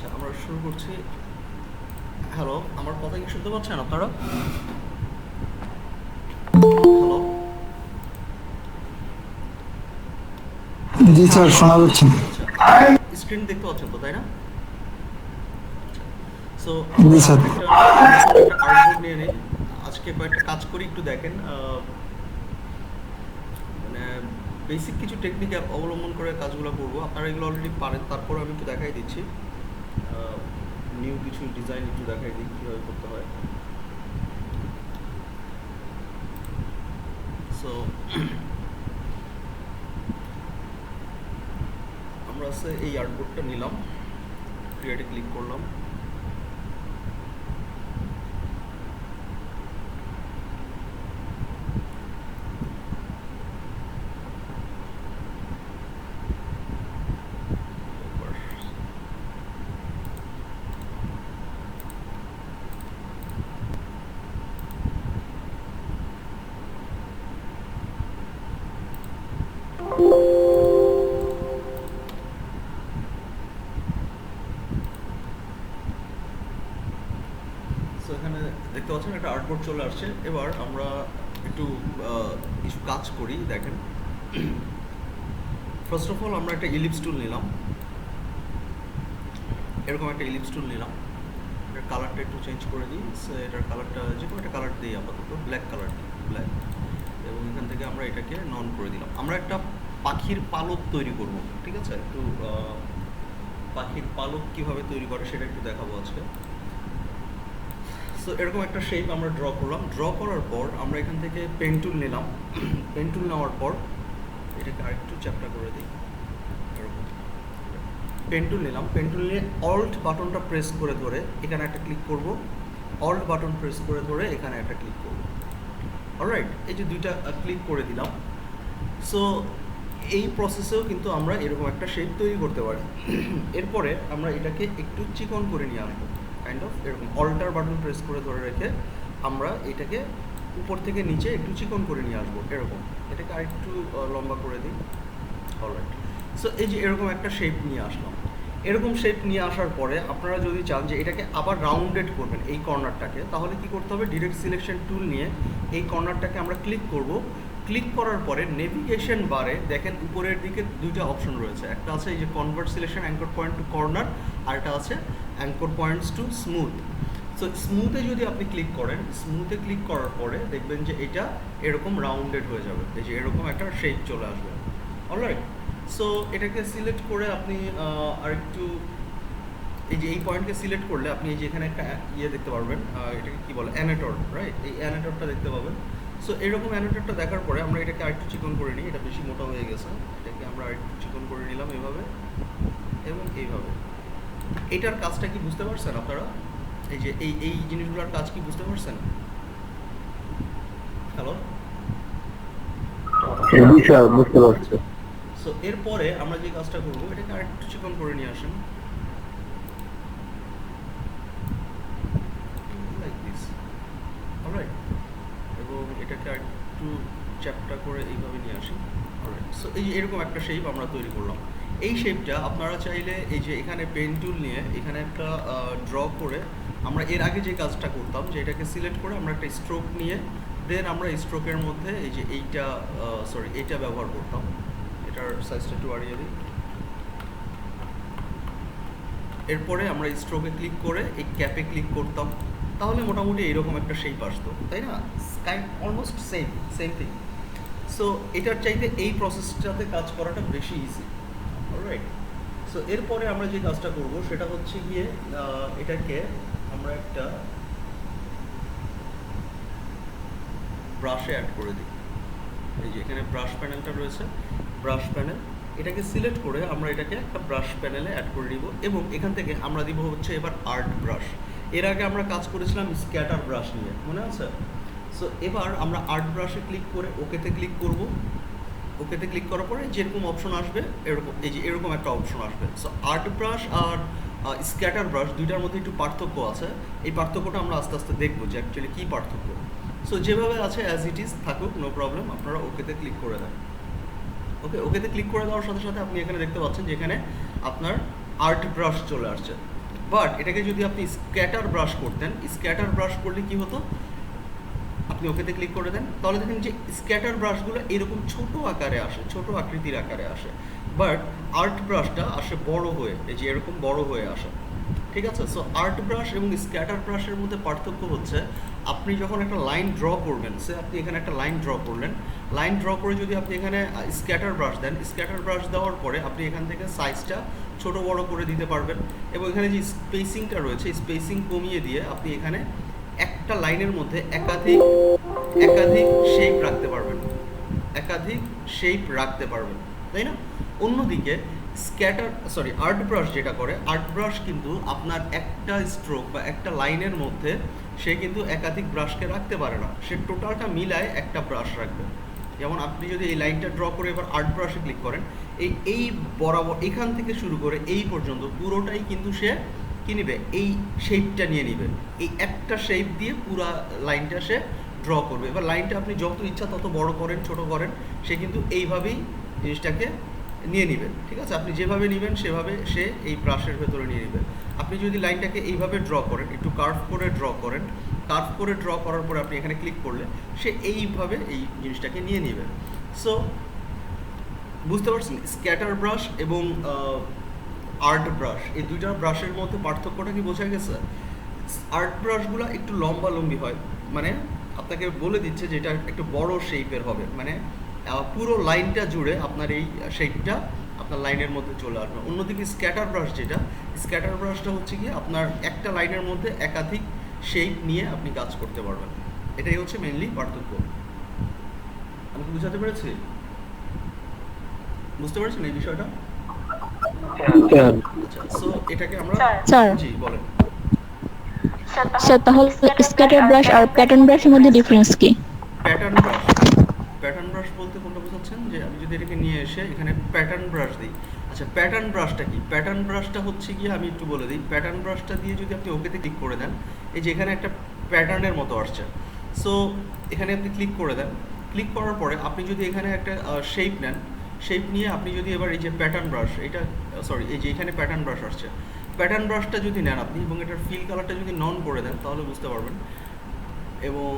আচ্ছা, আমরা শুরু করছি। হ্যালো, আমার কথা কি শুনতে পাচ্ছেন আপনারা? হ্যালো, জি স্যার, শোনা যাচ্ছে। আচ্ছা, স্ক্রিন দেখতে পাচ্ছেন তো, তাই না? সো জি আমরা স্যার। একটা নতুন একটা আর্টবোর্ড নিয়ে নিই। আজকে কয়েকটা কাজ করি, একটু দেখেন। মানে বেসিক কিছু টেকনিক অবলম্বন করে কাজগুলো করব। আপনারা এগুলো অলরেডি পারেন, তারপর আমি একটু দেখাই দিচ্ছি। নিউ কিছু ডিজাইন একটু দেখাই দিই কীভাবে করতে হয়। সো আমরা আছে এই আর্টবোর্ডটা নিলাম, ক্রিয়েটে ক্লিক করলাম। সো এখানে দেখতে পাচ্ছেন একটা আর্টবোর্ড চলে আসছে। এবার আমরা একটু কিছু কাজ করি, দেখেন। ফার্স্ট অফ অল আমরা একটা ইলিপস টুল নিলাম, এরকম একটা ইলিপস টুল নিলাম। এটার কালারটা একটু চেঞ্জ করে দিই। এটার কালারটা যে কোনো একটা কালার দিই, আপাতত ব্ল্যাক কালার দিই, ব্ল্যাক। এবং এখান থেকে আমরা এটাকে নন করে দিলাম। আমরা একটা পাখির পালক তৈরি করব, ঠিক আছে? একটু পাখির পালক কীভাবে তৈরি করে সেটা একটু দেখাবো আজকে। সো এরকম একটা শেপ আমরা ড্র করলাম। ড্র করার পর আমরা এখান থেকে পেন টুল নিলাম। পেন টুল নেওয়ার পর এটাকে আরেকটু চ্যাপ্টা করে দিই। এরকম পেন টুল নিলাম। পেন টুল নিয়ে অল্ট বাটনটা প্রেস করে ধরে এখানে একটা ক্লিক করব। অল্ট বাটন প্রেস করে ধরে এখানে একটা ক্লিক করব। অলরাইট, এই যে দুইটা ক্লিক করে দিলাম। সো এই প্রসেসেও কিন্তু আমরা এরকম একটা শেপ তৈরি করতে পারি। এরপরে আমরা এটাকে একটু চিকন করে নিয়ে আসবো, কাইন্ড অফ এরকম অল্টার বাটন প্রেস করে ধরে রেখে আমরা এটাকে উপর থেকে নিচে একটু চিকন করে নিয়ে আসবো, এরকম। এটাকে আরেকটু লম্বা করে দিই। অলরাইট, সো এই যে এরকম একটা শেপ নিয়ে আসলাম। এরকম শেপ নিয়ে আসার পরে আপনারা যদি চান যে এটাকে আবার রাউন্ডেড করবেন এই কর্নারটাকে, তাহলে কি করতে হবে? ডিরেক্ট সিলেকশন টুল নিয়ে এই কর্নারটাকে আমরা ক্লিক করব। ক্লিক করার পরে নেভিগেশন বারে দেখেন উপরের দিকে দুইটা অপশন রয়েছে। একটা আছে এই যে convert selection anchor point to corner, আর একটা আছে anchor points to smooth. So স্মুথে যদি আপনি ক্লিক করেন, স্মুথে ক্লিক করার পরে দেখবেন যে এটা এরকম রাউন্ডেড হয়ে যাবে, এই যে এরকম একটা শেপ চলে আসবে। অলরাইট, সো এটাকে সিলেক্ট করে আপনি আরেকটু এই যে এই পয়েন্টকে সিলেক্ট করলে আপনি এই যে এখানে একটা ইয়ে দেখতে পারবেন, এটাকে কি বলে, অ্যানেটর, রাইট? এই অ্যানেটরটা দেখতে পাবেন। সো এরকম অ্যানেটরটা দেখার পরে আমরা এটাকে আরেকটু চিকন করে নিই। এটা বেশি মোটা হয়ে গেছে, এটাকে আমরা আরেকটু চিকন করে নিলাম এইভাবে এবং এইভাবে। এটার কাজটা কি বুঝতে পারছেন আপনারা? এই যে এই এই জিনিসগুলোর কাজ কি বুঝতে পারছেন? হ্যালো, জি স্যার, বুঝতে পারছি। সো এরপরে আমরা যে কাজটা করবো, এটাকে আরেকটু চিকন করে নিয়ে আসেন, লাইক দিস। অলরাইট, এবং এটাকে আরেকটু চ্যাপ্টা করে এইভাবে নিয়ে আসি। অলরাইট, সো এই যে এরকম একটা শেপ আমরা তৈরি করলাম। এই শেপটা আপনারা চাইলে এই যে এখানে পেন টুল নিয়ে এখানে একটা ড্র করে, আমরা এর আগে যে কাজটা করতাম যে এটাকে সিলেক্ট করে আমরা একটা স্ট্রোক নিয়ে দেন আমরা স্ট্রোকের মধ্যে এই যে এইটা এইটা ব্যবহার করতাম। এটার সাইজটা একটু বাড়িয়ে দিই। এরপরে আমরা স্ট্রোকে ক্লিক করে এই ক্যাপে ক্লিক করতাম, তাহলে মোটামুটি এইরকম একটা শেপ আসতো, তাই না? Almost same same thing. So এটার চাইতে এই প্রসেসটাতে কাজ করাটা বেশি ইজি। অলরাইট, সো এরপরে আমরা যে কাজটা করব সেটা হচ্ছে গিয়ে এটাকে আমরা একটা ব্রাশে অ্যাড করে দিই। এই যে এখানে ব্রাশ প্যানেলটা রয়েছে, ব্রাশ প্যানেল, এটাকে সিলেক্ট করে আমরা এটাকে একটা ব্রাশ প্যানেলে অ্যাড করে দিব। এবং এখান থেকে আমরা দিব হচ্ছে এবার আর্ট ব্রাশ। এর আগে আমরা কাজ করেছিলাম স্ক্যাটার ব্রাশ নিয়ে, মনে আছে? সো এবার আমরা আর্ট ব্রাশে ক্লিক করে ওকেতে ক্লিক করব। ওকেতে ক্লিক করার পরে যেরকম অপশন আসবে, এরকম এই যে এরকম একটা অপশন আসবে। সো আর্ট ব্রাশ আর স্ক্যাটার ব্রাশ দুইটার মধ্যে একটু পার্থক্য আছে। এই পার্থক্যটা আমরা আস্তে আস্তে দেখবো যে অ্যাকচুয়ালি কী পার্থক্য। সো যেভাবে আছে অ্যাজ ইট ইজ থাকুক, নো প্রবলেম, আপনারা ওকেতে ক্লিক করে দেন। ওকে, ওকেতে ক্লিক করে দেওয়ার সাথে সাথে আপনি এখানে দেখতে পাচ্ছেন যে এখানে আপনার আর্ট ব্রাশ চলে আসছে। বাট এটাকে যদি আপনি স্ক্যাটার ব্রাশ করতেন, স্ক্যাটার ব্রাশ করলে কি হতো, আপনি ওকেতে ক্লিক করে দেন, তাহলে দেখেন যে স্ক্যাটার ব্রাশগুলো এরকম ছোট আকারে আসে, ছোট আকৃতির আকারে আসে। বাট আর্ট ব্রাশটা আসে বড় হয়ে, এই যে এরকম বড় হয়ে আসে। ঠিক আছে? সো আর্ট ব্রাশ এবং স্ক্যাটার ব্রাশের মধ্যে পার্থক্য হচ্ছে আপনি যখন একটা লাইন ড্র করবেন, সে আপনি এখানে একটা লাইন ড্র করলেন, লাইন ড্র করে যদি আপনি এখানে স্ক্যাটার ব্রাশ দেন, স্ক্যাটার ব্রাশ দেওয়ার পরে আপনি এখান থেকে সাইজটা ছোট বড় করে দিতে পারবেন, এবং এখানে যে স্পেসিংটা রয়েছে স্পেসিং কমিয়ে দিয়ে আপনি এখানে একটা লাইনের মধ্যে একাধিক একাধিক শেপ রাখতে পারবেন, একাধিক শেপ রাখতে পারবেন, তাই না? অন্যদিকে আর্ট ব্রাশ যেটা করে, আর্ট ব্রাশ কিন্তু আপনার একটা স্ট্রোক বা একটা লাইনের মধ্যে সে কিন্তু একাধিক ব্রাশকে রাখতে পারে না, সে টোটালটা মিলায় একটা ব্রাশ রাখবে। যেমন আপনি যদি এই লাইনটা ড্র করে এবার আর্ট ব্রাশে ক্লিক করেন, এই বরাবর এখান থেকে শুরু করে এই পর্যন্ত পুরোটাই কিন্তু সে কী নেবে, এই শেপটা নিয়ে নেবে, এই একটা শেপ দিয়ে পুরো লাইনটা সে ড্র করবে। এবার লাইনটা আপনি যত ইচ্ছা তত বড় করেন ছোট করেন, সে কিন্তু এইভাবেই জিনিসটাকে নিয়ে নেবেন। ঠিক আছে? আপনি যেভাবে নেবেন সেভাবে সে এই ব্রাশের ভেতরে নিয়ে নেবে। আপনি যদি লাইনটাকে এইভাবে ড্র করেন, একটু কার্ভ করে ড্র করেন, কার্ভ করে ড্র করার পরে আপনি এখানে ক্লিক করলে সে এইভাবে এই জিনিসটাকে নিয়ে নেবে। সো বুঝতে পারছেন স্ক্যাটার ব্রাশ এবং আর্ট ব্রাশ, এই দুইটা ব্রাশের মধ্যে পার্থক্যটা কি বোঝা গেছে? আর্ট ব্রাশগুলো একটু লম্বালম্বি হয়, মানে আপনাকে বলে দিচ্ছে যে এটা একটু বড় শেপের হবে, মানে পুরো লাইনটা জুড়ে আপনার এই শেপটা আপনার লাইনের মধ্যে চলে আসবে। অন্যদিকে স্ক্যাটার ব্রাশ যেটা, স্ক্যাটার ব্রাশটা হচ্ছে কি আপনার একটা লাইনের মধ্যে একাধিক শেপ নিয়ে আপনি কাজ করতে পারবেন। এটাই হচ্ছে মেইনলি পার্থক্য। আমি কি বুঝাতে পেরেছি? বুঝতে পারছেন এই বিষয়টা? আচ্ছা, সো এটাকে আমরা স্যার জি বলেন। স্যার তাহলে স্ক্যাটার ব্রাশ আর প্যাটার্ন ব্রাশের মধ্যে ডিফারেন্স কি? প্যাটার্ন ব্রাশ, প্যাটার্ন ব্রাশ বলতে কোনটা বোঝাচ্ছেন? যে আমি যদি এটাকে নিয়ে এসে এখানে প্যাটার্ন ব্রাশ দিই, আচ্ছা প্যাটার্ন ব্রাশটা কি? প্যাটার্ন ব্রাশটা হচ্ছে গিয়ে আমি একটু বলে দিই, প্যাটার্ন ব্রাশটা দিয়ে যদি আপনি ওকেতে ক্লিক করে দেন, এই যে এখানে একটা প্যাটার্নের মতো আসছে, সো এখানে আপনি ক্লিক করে দেন, ক্লিক করার পরে আপনি যদি এখানে একটা শেপ নেন, শেপ নিয়ে আপনি যদি এবার এই যে প্যাটার্ন ব্রাশ, এটা এই যে এখানে প্যাটার্ন ব্রাশ আসছে, প্যাটার্ন ব্রাশটা যদি নেন আপনি এবং এটার ফিল কালারটা যদি নন করে দেন তাহলে বুঝতে পারবেন। এবং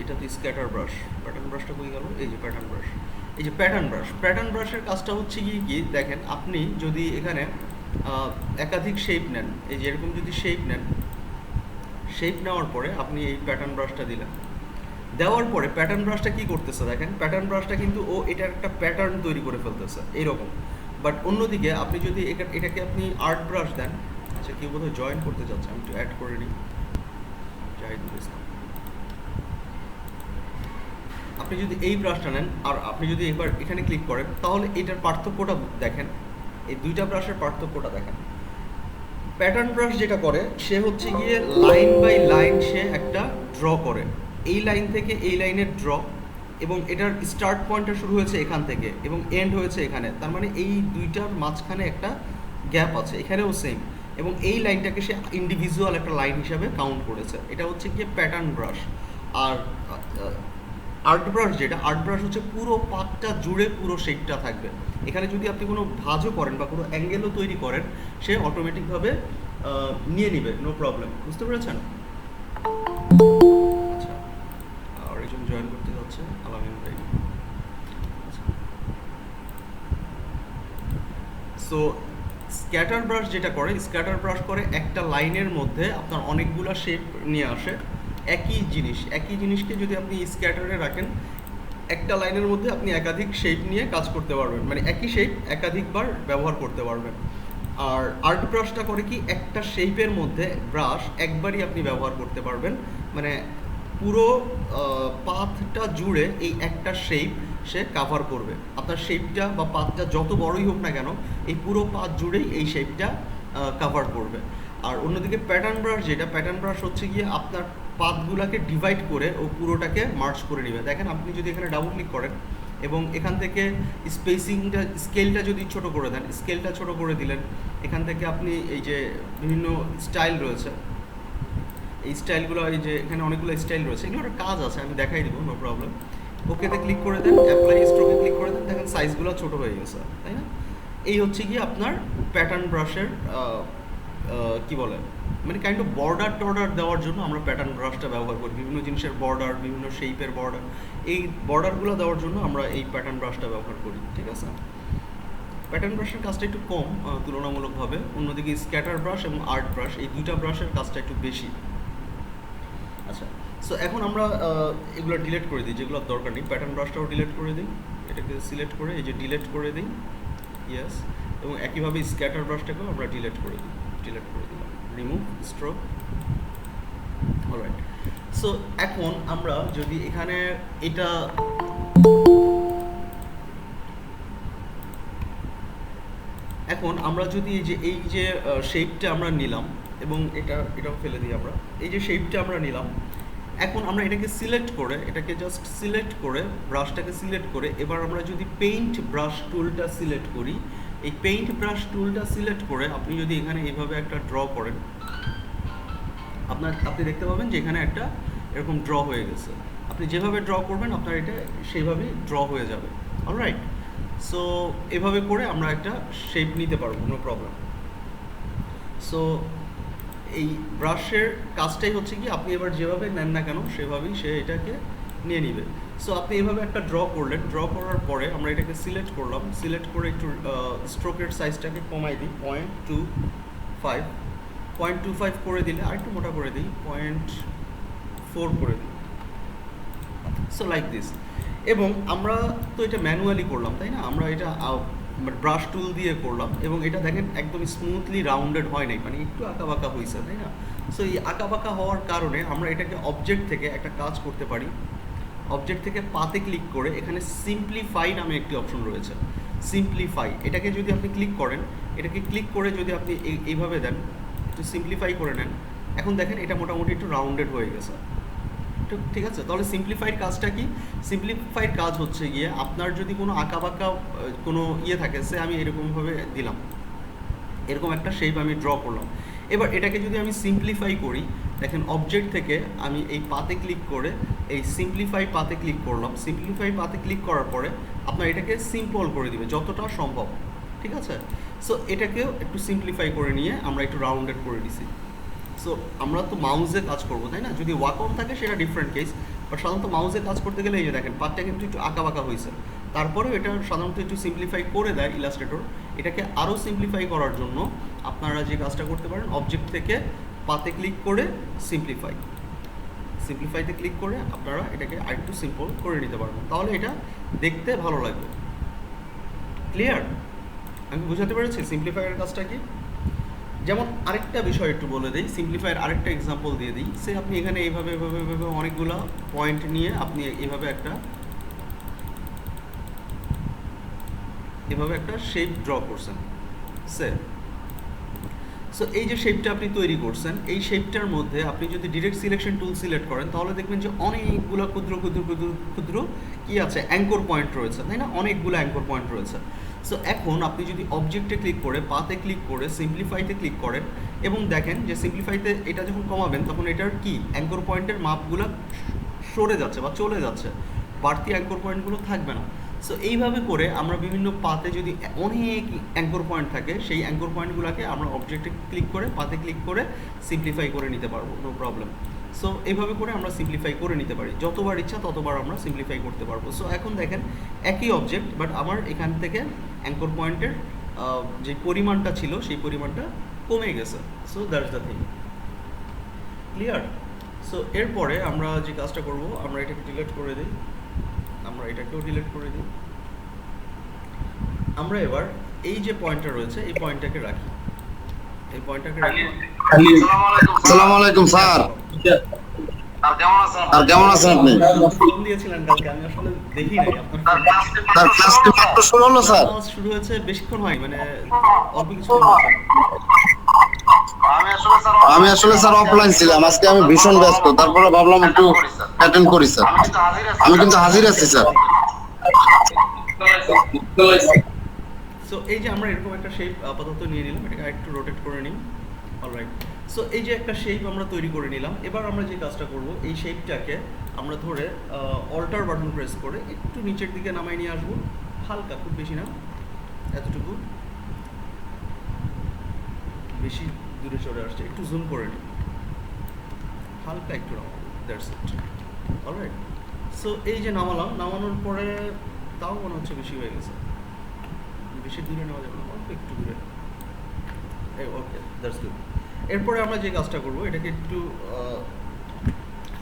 এটা তো স্ক্যাটার ব্রাশ, প্যাটার্ন ব্রাশটা কই গেল? এই যে প্যাটার্ন ব্রাশ, এই যে প্যাটার্ন ব্রাশ, প্যাটার্ন ব্রাশের কাজটা হচ্ছে কি দেখেন, আপনি যদি এখানে একাধিক শেপ নেন, এই যে এরকম যদি শেপ নেন, শেপ নেওয়ার পরে আপনি এই প্যাটার্ন ব্রাশটা দিলেন, দেওয়ার পরে প্যাটার্ন ব্রাশটা কি করতেছে দেখেন, প্যাটার্ন ব্রাশটা কিন্তু ও এটার একটা প্যাটার্ন তৈরি করে ফেলতেছে এইরকম। বাট অন্যদিকে আপনি যদি এটাকে আপনি আর্ট ব্রাশ দেন, আচ্ছা কেউ বোধহয় জয়েন করতে চাচ্ছে, আমি একটু অ্যাড করে নিই, জাহিদুল ইসলাম। আপনি যদি এই ব্রাশটা নেন আর আপনি যদি এবার এখানে ক্লিক করেন, তাহলে এটার পার্থক্যটা দেখেন, এই দুইটা ব্রাশের পার্থক্যটা দেখেন। প্যাটার্ন ব্রাশ যেটা করে, সে হচ্ছে গিয়ে লাইন বাই লাইন সে একটা ড্র করে, এই লাইন থেকে এই লাইনের ড্র, এবং এটার স্টার্ট পয়েন্টটা শুরু হয়েছে এখান থেকে এবং এন্ড হয়েছে এখানে, তার মানে এই দুইটার মাঝখানে একটা গ্যাপ আছে, এখানেও সেম, এবং এই লাইনটাকে সে ইন্ডিভিজুয়াল একটা লাইন হিসাবে কাউন্ট করেছে। এটা হচ্ছে গিয়ে প্যাটার্ন ব্রাশ। আর আর্ট ব্রাশ যেটা, আর্ট ব্রাশ হচ্ছে পুরো পাতটা জুড়ে পুরো শেপটা থাকবে, এখানে যদি আপনি কোনো ভাঁজও করেন বা কোনো অ্যাঙ্গেলও তৈরি করেন, সে অটোমেটিকভাবে নিয়ে নিবে, নো প্রবলেম। বুঝতে পেরেছেন? আচ্ছা, আর একজন জয়েন করতে যাচ্ছে, আলামিন ভাই। সো স্ক্যাটার ব্রাশ যেটা করে, স্ক্যাটার ব্রাশ করে একটা লাইনের মধ্যে আপনার অনেকগুলো শেপ নিয়ে আসে, একই জিনিসকে যদি আপনি স্ক্যাটারে রাখেন, একটা লাইনের মধ্যে আপনি একাধিক শেপ নিয়ে কাজ করতে পারবেন, মানে একই শেপ একাধিকবার ব্যবহার করতে পারবেন। আর আর্ট ব্রাশটা করে কি, একটা শেপের মধ্যে ব্রাশ একবারই আপনি ব্যবহার করতে পারবেন, মানে পুরো পাথটা জুড়ে এই একটা শেপ সে কাভার করবে। আপনার শেপটা বা পাথটা যত বড়ই হোক না কেন, এই পুরো পাথ জুড়েই এই শেপটা কাভার করবে। আর অন্যদিকে প্যাটার্ন ব্রাশ যেটা, প্যাটার্ন ব্রাশ হচ্ছে গিয়ে আপনার পাথগুলোকে ডিভাইড করে ও পুরোটাকে মার্জ করে নেবে। দেখেন আপনি যদি এখানে ডাবল ক্লিক করেন এবং এখান থেকে স্কেলটা যদি ছোট করে দেন, স্কেলটা ছোট করে দিলেন, এখান থেকে আপনি এই যে বিভিন্ন স্টাইল রয়েছে, এই স্টাইলগুলো, এই যে এখানে অনেকগুলো স্টাইল রয়েছে, এগুলোর কাজ আছে, আমি দেখাই দিব, নো প্রবলেম। ওকেতে ক্লিক করে দেন, অ্যাপ্লাই স্ট্রোকে ক্লিক করে দেন, দেখেন সাইজগুলো ছোট হয়ে গেছে, তাই না? এই হচ্ছে কি আপনার প্যাটার্ন ব্রাশের কি বলে মানে কাইন্ড অফ বর্ডার টর্ডার দেওয়ার জন্য আমরা প্যাটার্ন ব্রাশটা ব্যবহার করি। বিভিন্ন জিনিসের বর্ডার, বিভিন্ন শেপের বর্ডার, এই বর্ডারগুলো দেওয়ার জন্য আমরা এই প্যাটার্ন ব্রাশটা ব্যবহার করি, ঠিক আছে? প্যাটার্ন ব্রাশের কাজটা একটু কম তুলনামূলকভাবে, অন্যদিকে স্ক্যাটার ব্রাশ এবং আর্ট ব্রাশ এই দুইটা ব্রাশের কাজটা একটু বেশি। আচ্ছা, সো এখন আমরা এগুলো ডিলিট করে দিই, যেগুলো দরকার নেই। প্যাটার্ন ব্রাশটাও ডিলিট করে দিই, এটাকে সিলেক্ট করে এই যে ডিলিট করে দিই, ইয়েস। এবং একইভাবে স্ক্যাটার ব্রাশটাকেও আমরা ডিলিট করে দিই, ডিলিট করে দিলাম, রিমুভ স্ট্রোক। অলরাইট, সো এখন আমরা যদি এখানে এটা এখন আমরা যদি এই যে শেপটা আমরা নিলাম এবং এটাও ফেলে দিই আমরা, এই যে শেপটা আমরা নিলাম, এখন আমরা এটাকে সিলেক্ট করে, এটাকে জাস্ট সিলেক্ট করে, ব্রাশটাকে সিলেক্ট করে, এবার আমরা যদি পেইন্ট ব্রাশ টুলটা সিলেক্ট করি, এই পেইন্ট ব্রাশ টুলটা সিলেক্ট করে আপনি যদি এখানে এইভাবে একটা ড্র করেন, আপনি দেখতে পাবেন যে এখানে একটা এরকম ড্র হয়ে গেছে। আপনি যেভাবে ড্র করবেন আপনার এটা সেইভাবেই ড্র হয়ে যাবে। অলরাইট, সো এভাবে করে আমরা একটা শেপ নিতে পারবো, নো প্রবলেম। সো এই ব্রাশের কাজটাই হচ্ছে কি আপনি এবার যেভাবে নেন না কেন সেভাবেই সে এটাকে নিয়ে নিবে। সো আপনি এভাবে একটা ড্র করলেন, ড্র করার পরে আমরা এটাকে সিলেক্ট করলাম, সিলেক্ট করে একটু স্ট্রোকের সাইজটাকে কমাই দিই 0.25 করে দিলে, আর একটু মোটা করে দিই 0.4 করে দিই। So like this. এবং আমরা তো এটা ম্যানুয়ালি করলাম, তাই না? আমরা এটা ব্রাশ টুল দিয়ে করলাম এবং এটা দেখেন একদম স্মুথলি রাউন্ডেড হয় নাই, মানে একটু আঁকাবাঁকা হয়েছে, তাই না? সো এই আঁকাবাঁকা হওয়ার কারণে আমরা এটাকে অবজেক্ট থেকে একটা কাজ করতে পারি। অবজেক্ট থেকে পাতে ক্লিক করে এখানে সিম্পলিফাই নামে একটি অপশন রয়েছে, সিম্পলিফাই। এটাকে যদি আপনি ক্লিক করেন, এটাকে ক্লিক করে যদি আপনি এইভাবে দেন, একটু সিম্পলিফাই করে নেন, এখন দেখেন এটা মোটামুটি একটু রাউন্ডেড হয়ে গেছে, ঠিক আছে? তাহলে সিম্পলিফাইড কাজটা কি? সিম্পলিফাইড কাজ হচ্ছে গিয়ে আপনার যদি কোনো আঁকাবাঁকা কোনো থাকে, সে আমি এরকমভাবে দিলাম, এরকম একটা শেপ আমি ড্র করলাম, এবার এটাকে যদি আমি সিম্পলিফাই করি, দেখেন অবজেক্ট থেকে আমি এই পাতে ক্লিক করে এই সিম্পলিফাই পাতে ক্লিক করলাম, সিম্পলিফাই পাতে ক্লিক করার পরে আপনার এটাকে সিম্পল করে দিবে যতটা সম্ভব, ঠিক আছে? সো এটাকেও একটু সিম্পলিফাই করে নিয়ে আমরা একটু রাউন্ডেড করে দিছি। সো আমরা তো মাউসে কাজ করবো, তাই না? যদি ওয়াক অন থাকে সেটা ডিফারেন্ট কেস, বাট সাধারণত মাউসে কাজ করতে গেলে এই যে দেখেন পাতটা কিন্তু একটু আঁকাবাঁকা হয়েছে, তারপরেও এটা সাধারণত একটু সিম্পলিফাই করে দেয় ইলাস্ট্রেটর। এটাকে আরও সিম্পলিফাই করার জন্য আপনারা যে কাজটা করতে পারেন, অবজেক্ট থেকে পাতে ক্লিক করে সিম্পলিফাইতে ক্লিক করে আপনারা এটাকে আরেকটু সিম্পল করে নিতে পারবেন, তাহলে এটা দেখতে ভালো লাগবে। ক্লিয়ার? আমি বুঝাতে পেরেছি সিম্পলিফাইয়ের কাজটা কি? যেমন আরেকটা বিষয় একটু বলে দিই, সিম্পলিফাইয়ের আরেকটা এক্সাম্পল দিয়ে দিই। সে আপনি এখানে এইভাবে অনেকগুলো পয়েন্ট নিয়ে আপনি এভাবে একটা শেপ ড্র করছেন, সো এই যে শেপটা আপনি তৈরি করছেন, এই শেপটার মধ্যে আপনি যদি ডিরেক্ট সিলেকশন টুল সিলেক্ট করেন তাহলে দেখবেন যে অনেকগুলো ক্ষুদ্র কি আছে, অ্যাঙ্কর পয়েন্ট রয়েছে, তাই না? অনেকগুলো অ্যাঙ্কর পয়েন্ট রয়েছে। সো এখন আপনি যদি অবজেক্টে ক্লিক করে, পাতে ক্লিক করে, সিম্পলিফাইতে ক্লিক করেন এবং দেখেন যে সিম্পলিফাইতে এটা যখন কমাবেন তখন এটার কি অ্যাঙ্কর পয়েন্টের মাপগুলো সরে যাচ্ছে বা চলে যাচ্ছে, বাড়তি অ্যাঙ্কর পয়েন্টগুলো থাকবে না। সো এইভাবে করে আমরা বিভিন্ন পাতে যদি অনেক অ্যাঙ্কর পয়েন্ট থাকে, সেই অ্যাঙ্কর পয়েন্টগুলোকে আমরা অবজেক্টে ক্লিক করে, পাতে ক্লিক করে সিম্পলিফাই করে নিতে পারবো, নো প্রবলেম। সো এইভাবে করে আমরা সিম্পলিফাই করে নিতে পারি, যতবার ইচ্ছা ততবার আমরা সিম্পলিফাই করতে পারবো। সো এখন দেখেন একই অবজেক্ট, বাট আমার এখান থেকে অ্যাঙ্কর পয়েন্টের যে পরিমাণটা ছিল সেই পরিমাণটা কমে গেছে। So that's the thing. Clear? So এরপরে আমরা যে কাজটা করব, আমরা এটাকে ডিলিট করে দিই, আমরা এটাকেও ডিলিট করে দিই। আমরা এবার এই যে পয়েন্টটা রয়েছে এই পয়েন্টটাকে রাখি, এই পয়েন্টটাকে রাখি। আসসালামু আলাইকুম স্যার, আর কেমন আছেন আপনি? ফোন দিয়েছিলেন কালকে, আমি আসলে দেখি নাই আপনার স্যার ক্লাস কি মাত্র শুরু হলো স্যার? ক্লাস শুরু হয়েছে, বেশিক্ষণ হয় মানে অল্প কিছু হয়েছে। আমি আসলে স্যার অফলাইন ছিলাম, আজকে আমি ভীষণ ব্যস্ত, তারপরে ভাবলাম একটু অ্যাটেন্ড করি স্যার। আমি কিন্তু হাজির আছি স্যার। সো এই যে আমরা এরকম একটা শেপ আপাতত নিয়ে নিলাম, এটাকে একটু রোটেট করে নিই। অলরাইট, সো এই যে একটা শেপ আমরা তৈরি করে নিলাম, এবার আমরা যে কাজটা করব, এই শেপটাকে আমরা ধরে অল্টার বাটন প্রেস করে একটু নিচের দিকে নামাই নিয়ে আসবো, হালকা, খুব বেশি না, এতটুকু, বেশি দূরে চলে আসছে, একটু জুম করে নিই, হালকা একটু নামাবো, দ্যাটস ইট। অলরাইট, সো এই যে নামালাম, নামানোর পরে তাও মনে হচ্ছে বেশি হয়ে গেছে, বেশি দূরে নেওয়া যাবে না, অল্প একটু দূরে, ওকে, দ্যাটস গুড। এরপরে আমরা যে কাজটা করবো, এটাকে একটু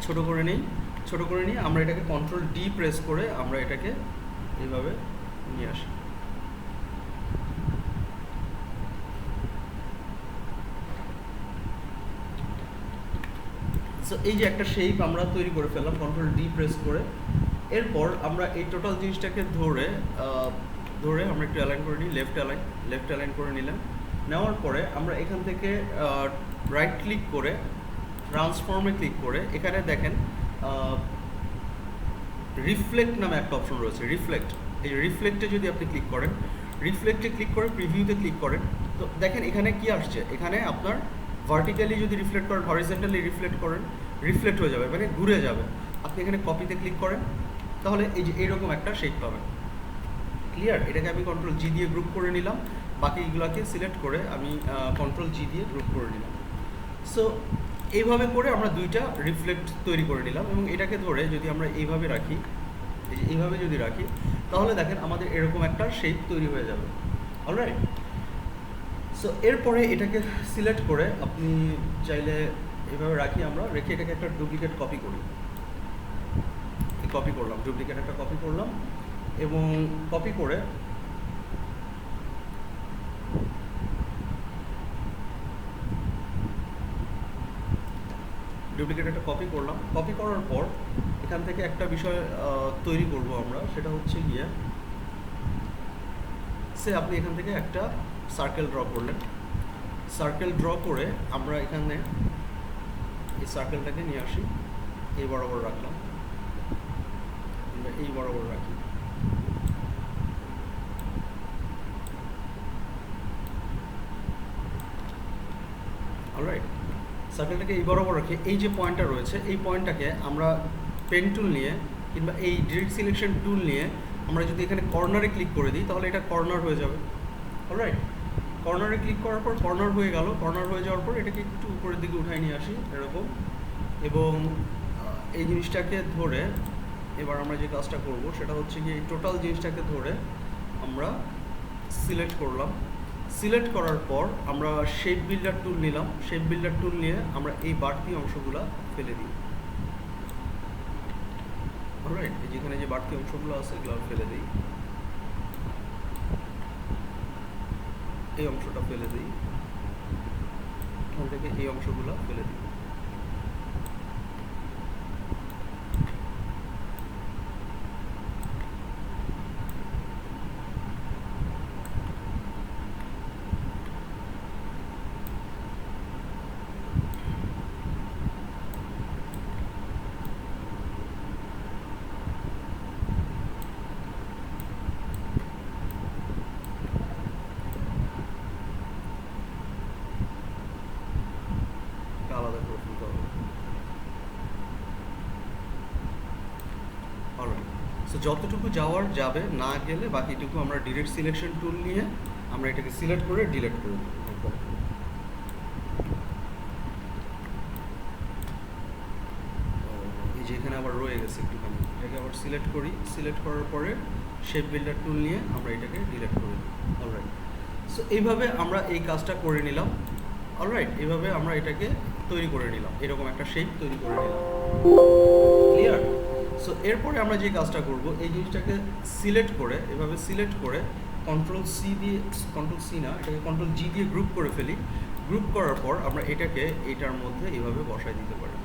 ছোট করে নিই, ছোট করে নিয়ে আমরা এটাকে কন্ট্রোল ডি প্রেস করে আমরা এটাকে এইভাবে নিয়ে আসি। সো এই যে একটা শেপ আমরা তৈরি করে ফেললাম কন্ট্রোল ডি প্রেস করে। এরপর আমরা এই টোটাল জিনিসটাকে ধরে ধরে আমরা একটু অ্যালাইন করে নিই, লেফট অ্যালাইন করে নিলাম। নেওয়ার পরে আমরা এখান থেকে রাইট ক্লিক করে ট্রান্সফর্মে ক্লিক করে এখানে দেখেন রিফ্লেক্ট নামে একটা অপশন রয়েছে, রিফ্লেক্ট। এই রিফ্লেক্টে যদি আপনি ক্লিক করেন, রিফ্লেক্টে ক্লিক করে প্রিভিউতে ক্লিক করেন, তো দেখেন এখানে কি আসছে, এখানে আপনার ভার্টিক্যালি যদি রিফ্লেক্ট করেন, হরিজন্টালি রিফ্লেক্ট করেন, রিফ্লেক্ট হয়ে যাবে, মানে ঘুরে যাবে। আপনি এখানে কপিতে ক্লিক করেন, তাহলে এই যে এইরকম একটা শেপ পাবেন। ক্লিয়ার? এটাকে আমি কন্ট্রোল জি দিয়ে গ্রুপ করে নিলাম, বাকিগুলোকে সিলেক্ট করে আমি কন্ট্রোল জি দিয়ে গ্রুপ করে নিলাম। সো এইভাবে করে আমরা দুইটা রিফ্লেক্ট তৈরি করে নিলাম, এবং এটাকে ধরে যদি আমরা এইভাবে রাখি, এই যে এইভাবে যদি রাখি, তাহলে দেখেন আমাদের এরকম একটা শেপ তৈরি হয়ে যাবে। অলরাইট, সো এরপরে এটাকে সিলেক্ট করে আপনি চাইলে এইভাবে রাখি, আমরা রেখে এটাকে একটা ডুপ্লিকেট কপি করি, কপি করলাম, ডুপ্লিকেট একটা কপি করলাম, এবং কপি করে ডুপ্লিকেট একটা কপি করলাম। কপি করার পর এখান থেকে একটা বিষয় তৈরি করব আমরা, সেটা হচ্ছে গিয়ে সে আপনি এখান থেকে একটা সার্কেল ড্র করলেন, সার্কেল ড্র করে আমরা এখানে এই সার্কেলটাকে নিয়ে আসি, এই বরাবর রাখলাম, আমরা এই বরাবর রাখি। অলরাইট, সার্কেলটাকে এই বরাবর রাখি। এই যে পয়েন্টটা রয়েছে, এই পয়েন্টটাকে আমরা পেন টুল নিয়ে কিংবা এই ডিরেক্ট সিলেকশন টুল নিয়ে আমরা যদি এখানে কর্নারে ক্লিক করে দিই, তাহলে এটা কর্নার হয়ে যাবে। অলরাইট, কর্নারে ক্লিক করার পর কর্নার হয়ে গেল। কর্নার হয়ে যাওয়ার পর এটাকে একটু উপরের দিকে উঠাই নিয়ে আসি এরকম, এবং এই জিনিসটাকে ধরে এবার আমরা যে কাজটা করব সেটা হচ্ছে কি, এই টোটাল জিনিসটাকে ধরে আমরা সিলেক্ট করলাম। সিলেক্ট করার পর আমরা শেপ বিল্ডার টুল নিলাম, শেপ বিল্ডার টুল নিয়ে আমরা এই বাড়তি অংশগুলো ফেলে দিই। অলরাইট, যেখানে যে বাড়তি অংশগুলো আছে এগুলো ফেলে দিই, এই অংশটা ফেলে দিই, এখান থেকে এই অংশগুলো ফেলে দিই। আলাদা করে ফেলতে হবে। অলরাইট, সো যতটুকু যাওয়ার যাবে, না গেলে বাকিটুকু আমরা ডিরেক্ট সিলেকশন টুল নিয়ে আমরা এটাকে সিলেক্ট করে ডিলিট করে দেব। এই যে এখানে আবার রয়ে গেছে একটুখানি, এটাকে আবার সিলেক্ট করি, সিলেক্ট করার পরে শেপ বিল্ডার টুল নিয়ে আমরা এটাকে ডিলিট করে দিই। অলরাইট, সো এইভাবে আমরা এই কাজটা করে নিলাম। অলরাইট, এইভাবে আমরা এটাকে তৈরি করে নিলাম, এরকম একটা শেপ তৈরি করে নিলাম। ক্লিয়ার? সো এরপরে আমরা যে কাজটা করব, এই জিনিসটাকে সিলেক্ট করে, এভাবে সিলেক্ট করে কন্ট্রোল সি দিয়ে, কন্ট্রোল সি না, এটাকে কন্ট্রোল জি দিয়ে গ্রুপ করে ফেলি। গ্রুপ করার পর আমরা এটাকে এটার মধ্যে এইভাবে বসাই দিতে পারি।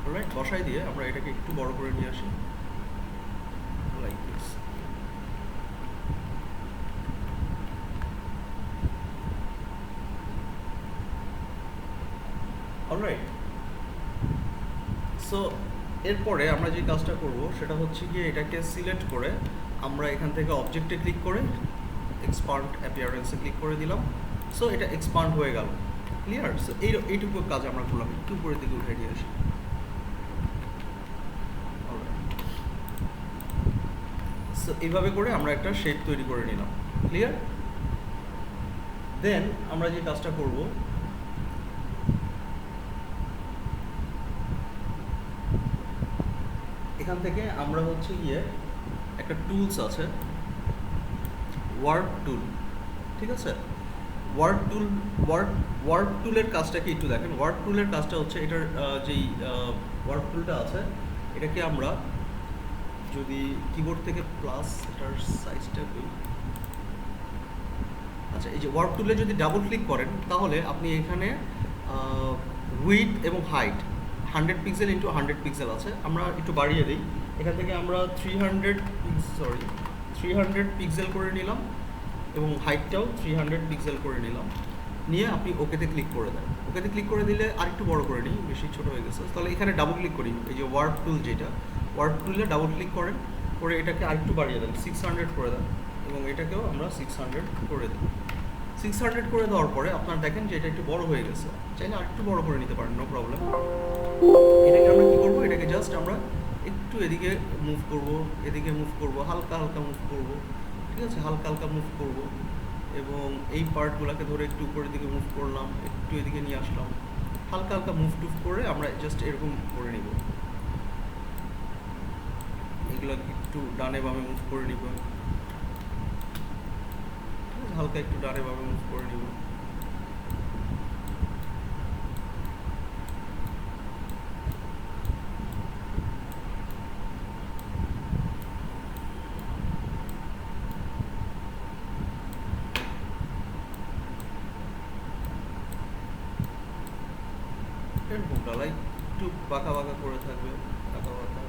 অলরাইট, বসাই দিয়ে আমরা এটাকে একটু বড় করে নিয়ে আসি, লাইক দিস। অলরাইট, সো এরপরে আমরা যে কাজটা করব সেটা হচ্ছে গিয়ে এটাকে সিলেক্ট করে আমরা এখান থেকে অবজেক্টে ক্লিক করে এক্সপান্ড অ্যাপিয়ারেন্সে ক্লিক করে দিলাম। সো এটা এক্সপান্ড হয়ে গেল। ক্লিয়ার? সো এইটুকু কাজ আমরা করলাম, একটু উপরের দিকে উঠে নিয়ে আসি। সো এইভাবে করে আমরা একটা শেপ তৈরি করে নিলাম। ক্লিয়ার? দেন আমরা যে কাজটা করব, এখান থেকে আমরা হচ্ছে গিয়ে একটা টুলস আছে, ওয়ার্ক টুল, ঠিক আছে? ওয়ার্ক টুলের কাজটা কি একটু দেখেন। ওয়ার্ক টুলের কাজটা হচ্ছে এটার যেই ওয়ার্ক টুলটা আছে এটাকে আমরা যদি কিবোর্ড থেকে প্লাস এটার সাইজটা করি, আচ্ছা এই যে ওয়ার্ক টুলে যদি ডাবল ক্লিক করেন তাহলে আপনি এখানে উইডথ এবং হাইট 100 পিক্সেল ইন্টু 100 পিক্সেল আছে। আমরা একটু বাড়িয়ে দিই, এখান থেকে আমরা 300 পিক্সেল করে নিলাম এবং হাইটটাও 300 পিক্সেল করে নিলাম। নিয়ে আপনি ওকেতে ক্লিক করে দেন। ওকেতে ক্লিক করে দিলে আরেকটু বড় করে নিই, বেশি ছোট হয়ে গেছে। তাহলে এখানে ডাবল ক্লিক করি, এই যে ওয়ার্ক টুল যেটা, ওয়ার্ক টুলে ডাবল ক্লিক করেন, করে এটাকে আরেকটু বাড়িয়ে দেন, 600 করে দেন এবং এটাকেও আমরা 600 করে দিই। 600 করে দেওয়ার পরে আপনারা দেখেন যে এটা একটু বড় হয়ে গেছে, চাইলে আরেকটু বড় করে নিতে পারেন, নো প্রবলেম। এটাকে আমরা কী করবো, এটাকে জাস্ট আমরা একটু এদিকে মুভ করব, এদিকে মুভ করব, হালকা হালকা মুভ করব, ঠিক আছে? হালকা হালকা মুভ করব এবং এই পার্টগুলোকে ধরে একটু উপরের দিকে মুভ করলাম, একটু এদিকে নিয়ে আসলাম, হালকা হালকা মুভ টুভ করে আমরা জাস্ট এরকম করে নিব। এগুলো একটু ডানে বামে মুভ করে নিব, হালকা একটু ডানে বামে মুভ করে নিব। এরকম ডালাই একটু বাঁকা বাঁকা করে থাকবে, বাঁকা বাঁকা।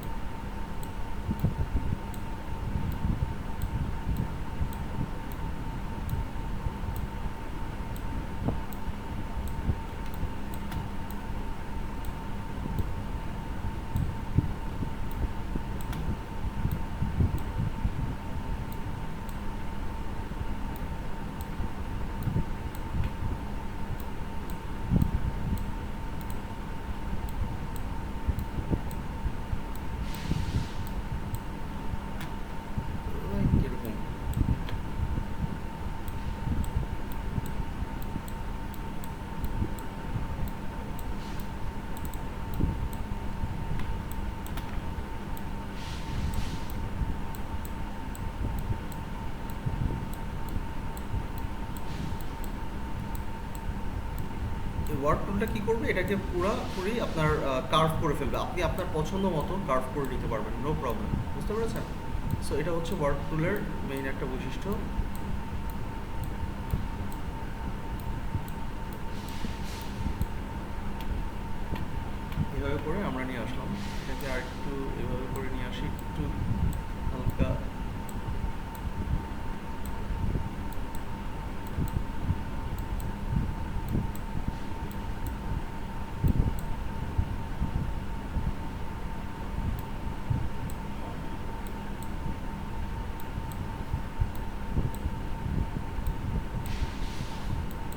এরকম ওয়ার্ক টুলটা কী করবে, এটাকে পুরোপুরি আপনার কার্ভ করে ফেলবে। আপনি আপনার পছন্দ মতো কার্ভ করে নিতে পারবেন, নো প্রবলেম। বুঝতে পেরেছেন? সো এটা হচ্ছে ওয়ার্ক টুলের মেইন একটা বৈশিষ্ট্য। এভাবে করে আমরা নিয়ে আসলাম, এটাকে আর একটু এভাবে করে নিয়ে আসি, একটু হালকা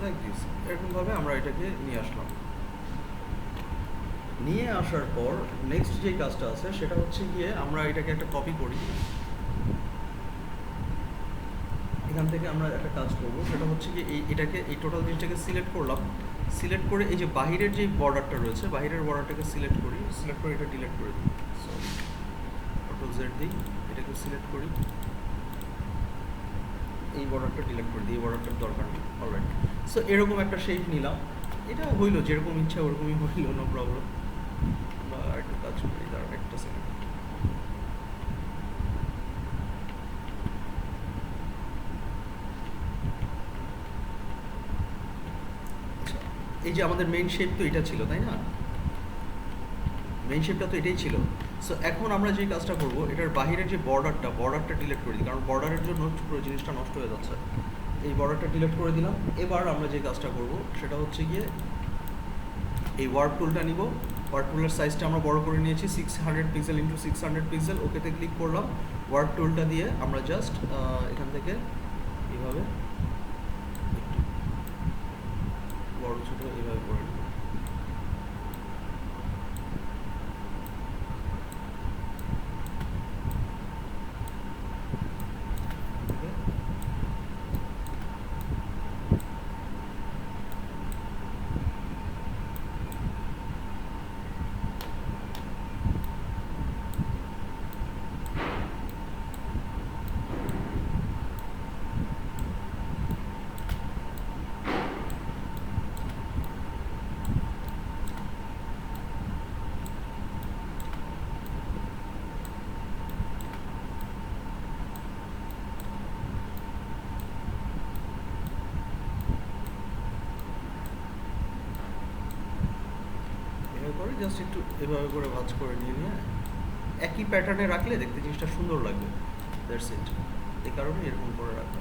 লাইক দিস। এরকমভাবে আমরা এটাকে নিয়ে আসলাম। নিয়ে আসার পর নেক্সট যে কাজটা আছে সেটা হচ্ছে গিয়ে আমরা এটাকে একটা কপি করি। এখান থেকে আমরা একটা কাজ করব, সেটা হচ্ছে কি এটাকে এই টোটাল জিনিসটাকে সিলেক্ট করলাম। সিলেক্ট করে এই যে বাহিরের যে বর্ডারটা রয়েছে, বাহিরের বর্ডারটাকে সিলেক্ট করি, সিলেক্ট করে এটা ডিলিট করে দিই। সরি, কন্ট্রোল জেড দিই, এটাকে সিলেক্ট করি, এই বর্ডারটা ডিলিট করে দিই, এই বর্ডারটার দরকার নেই। অলরাইট, সো এরকম একটা শেপ নিলাম। এটা হইলো যেরকম ইচ্ছা ওরকমই হইলো, নো প্রবলেম। বা একটু কাজ করি, তার একটা সেকেন্ড। এই যে আমাদের মেইন শেপ তো এটা ছিল, তাই না? মেইন শেপটা তো এটাই ছিল। সো এখন আমরা যে কাজটা করব, এটার বাহিরের যে বর্ডারটা ডিলিট করে দিই, কারণ বর্ডারের জন্য পুরো জিনিসটা নষ্ট হয়ে যাচ্ছে। এই বর্ডারটা ডিলিট করে দিলাম। এবার আমরা যে কাজটা করব সেটা হচ্ছে গিয়ে এই ওয়ার্ক টুলটা নিব। ওয়ার্ক টুলের সাইজটা আমরা বড় করে নিয়েছি, 600 পিক্সেল ইন্টু 600 পিক্সেল। ওকেতে ক্লিক করলাম। ওয়ার্ক টুলটা দিয়ে আমরা জাস্ট এখান থেকে এইভাবে বড় ছোট এইভাবে করে নেব। জাস্ট একটু এভাবে করে ভাঁজ করে নিয়ে একই প্যাটার্নে রাখলে দেখতে জিনিসটা সুন্দর লাগবে। দ্যাটস ইট, এই কারণে এরকম করে রাখা।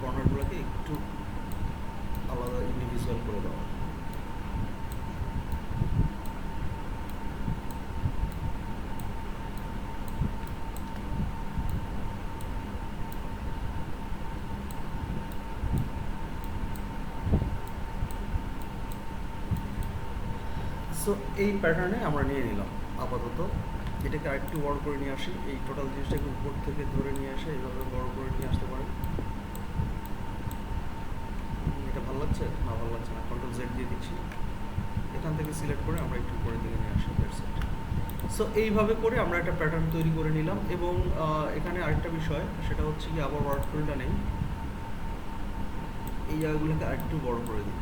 কর্নারগুলোকে একটু আলাদা ইন্ডিভিজুয়াল করে দেওয়া। সো এই প্যাটার্নে আমরা নিয়ে নিলাম আপাতত। এটাকে আরেকটু বড় করে নিয়ে আসি, এই টোটাল জিনিসটাকে উপর থেকে ধরে নিয়ে আসে এইভাবে বড় করে নিয়ে আসতে পারে। এটা ভালো লাগছে না? ভালো লাগছে না, কন্ট্রোল জেড দিয়ে দিচ্ছি, এখান থেকে সিলেক্ট করে আমরা একটু উপরের দিকে নিয়ে আসি। That's it. সো এইভাবে করে আমরা একটা প্যাটার্ন তৈরি করে নিলাম। এবং এখানে আরেকটা বিষয়, সেটা হচ্ছে কি আবার ওয়ার্ড ফিল্ডটা নেই, এই জায়গাগুলোকে আরেকটু বড় করে দিই।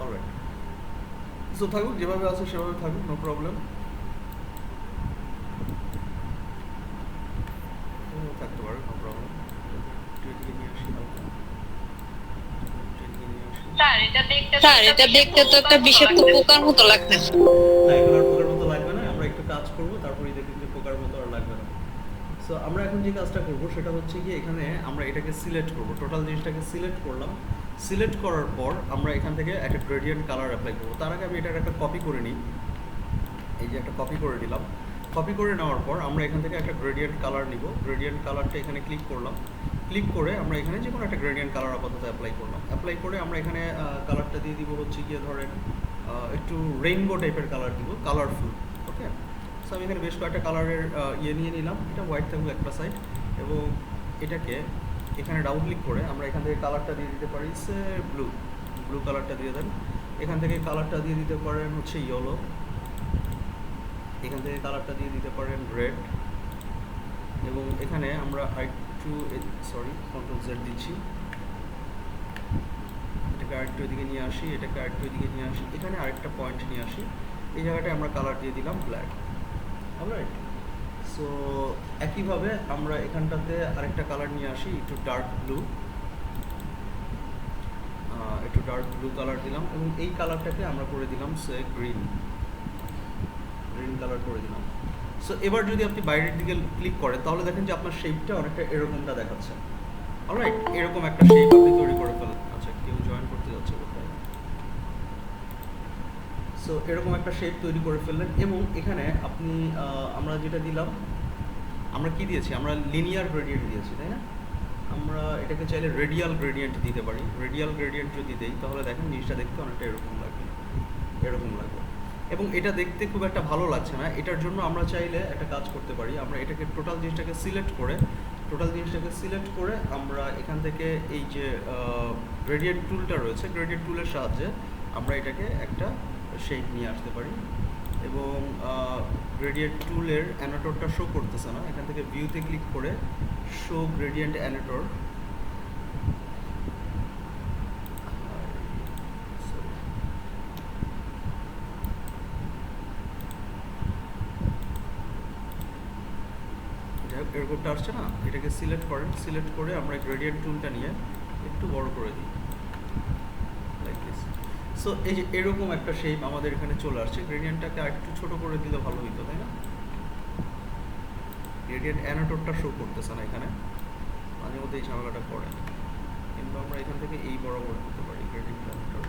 অলরাইট, সো থাকুক যেভাবে আছে সেভাবে থাকুক, নো প্রবলেম, থাকতে পারে, নো প্রবলেম। এদিকে নিয়ে আসি হালকা, এদিকে নিয়ে আসি। স্যার এটা দেখতে তো একটা বিষাক্ত পোকার মতো লাগতেছে। না, এখন আর পোকার মতো লাগবে না, আমরা একটু কাজ করবো তারপরেই দেখি যে পোকার মতো আর লাগবে না। সো আমরা এখন যে কাজটা করবো সেটা হচ্ছে কি, এখানে আমরা এটাকে সিলেক্ট করবো, টোটাল জিনিসটাকে সিলেক্ট করলাম। সিলেক্ট করার পর আমরা এখান থেকে একটা গ্রেডিয়েন্ট কালার অ্যাপ্লাই করবো। তার আগে আমি এটার একটা কপি করে নিই, এই যে একটা কপি করে নিলাম। কপি করে নেওয়ার পর আমরা এখান থেকে একটা গ্রেডিয়েন্ট কালার নিব। গ্রেডিয়েন্ট কালারটা এখানে ক্লিক করলাম, ক্লিক করে আমরা এখানে যে কোনো একটা গ্রেডিয়েন্ট কালার আপাতত অ্যাপ্লাই করলাম। অ্যাপ্লাই করে আমরা এখানে কালারটা দিয়ে দিব হচ্ছে গিয়ে ধরেন একটু রেইনবো টাইপের কালার দিব, কালারফুল। ওকে, সো আমি এখানে বেশ কয়েকটা কালারের ইয়ে নিয়ে নিলাম। এটা হোয়াইট থাকবে একটা সাইড, এবং এটাকে এখানে ডাবল ক্লিক করে আমরা এখান থেকে কালারটা দিয়ে দিতে পারি সে ব্লু, ব্লু কালারটা দিয়ে দেন। এখান থেকে কালারটা দিয়ে দিতে পারেন হচ্ছে ইয়েলো, এখান থেকে কালারটা দিয়ে দিতে পারেন রেড, এবং এখানে আমরা আরেকটু কন্ট্রোল জেড দিচ্ছি, এটাকে আরেকটু এদিকে নিয়ে আসি, এটাকে আরেকটু এদিকে নিয়ে আসি, এখানে আরেকটা পয়েন্ট নিয়ে আসি, এই জায়গাটায় আমরা কালার দিয়ে দিলাম ব্ল্যাক। অলরাইট, সো একইভাবে আমরা এখানটাতে আরেকটা কালার নিয়ে আসি, একটু ডার্ক ব্লু, একটু ডার্ক ব্লু কালার দিলাম, এবং এই কালারটাকে আমরা করে দিলাম সে গ্রিন, গ্রিন কালার করে দিলাম। সো এবার যদি আপনি বাইরের দিকে ক্লিক করেন তাহলে দেখেন যে আপনার শেপটা অনেকটা এরকমটা দেখাচ্ছে। অলরাইট, এরকম একটা শেপ আপনি তৈরি করে ফেলেন। আচ্ছা, কেউ জয়েন করতে যাচ্ছে কোথায়? সো এরকম একটা শেপ তৈরি করে ফেললেন, এবং এখানে আপনি আমরা যেটা দিলাম, আমরা কি দিয়েছি, আমরা লিনিয়ার গ্রেডিয়েন্ট দিয়েছি, তাই না? আমরা এটাকে চাইলে রেডিয়াল গ্রেডিয়েন্ট দিতে পারি। রেডিয়াল গ্রেডিয়েন্ট যদি দেই তাহলে দেখেন জিনিসটা দেখতে অনেকটা এরকম লাগবে, এরকম লাগবে, এবং এটা দেখতে খুব একটা ভালো লাগছে না। এটার জন্য আমরা চাইলে একটা কাজ করতে পারি, আমরা এটাকে টোটাল জিনিসটাকে সিলেক্ট করে আমরা এখান থেকে এই যে গ্রেডিয়েন্ট টুলটা রয়েছে, গ্রেডিয়েন্ট টুলের সাহায্যে আমরা এটাকে একটা শেপ নিয়ে আসতে পারি। এবং গ্রেডিয়েন্ট টুলের অ্যানাটরটা শো করতেছে না, এখান থেকে ভিউতে ক্লিক করে শো গ্রেডিয়েন্ট অ্যানাটর, এরকমটা আসছে না, এটাকে সিলেক্ট করেন, সিলেক্ট করে আমরা গ্রেডিয়েন্ট টুলটা নিয়ে একটু বড় করে দিই, লাইক দিস। সো এই যে এরকম একটা শেপ আমাদের এখানে চলে আসছে। গ্রেডিয়েন্টটাকে আরেকটু ছোট করে দিলে ভালো হতো, তাই না? গ্রেডিয়েন্ট অ্যানাটরটা শো করতেছে না এখানে, মাঝে মধ্যে এই ঝামেলাটা করে, কিন্তু আমরা এখান থেকে এই বরাবর করতে পারি গ্রেডিয়েন্ট অ্যানাটর।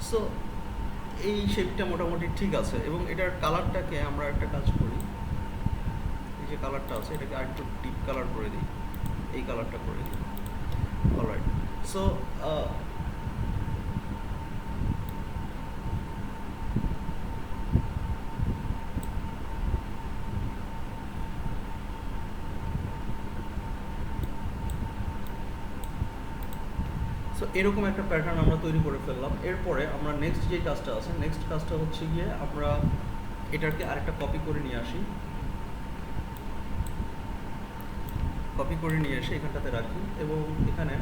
সো এই শেপটা মোটামুটি ঠিক আছে, এবং এটার কালারটাকে আমরা একটা কাজ করি, এই যে কালারটা আছে এটাকে আরেকটু ডিপ কালার করে দিই, এই কালারটা করে দিই। অলরাইট, সো এরকম একটা প্যাটার্ন আমরা তৈরি করে ফেললাম। এরপরে আমরা নেক্সট যে কাজটা আছে, নেক্সট কাজটা হচ্ছে গিয়ে আমরা এটাকে আরেকটা কপি করে নিয়ে আসি, কপি করে নিয়ে এসে এখানটাতে রাখি এবং এখানে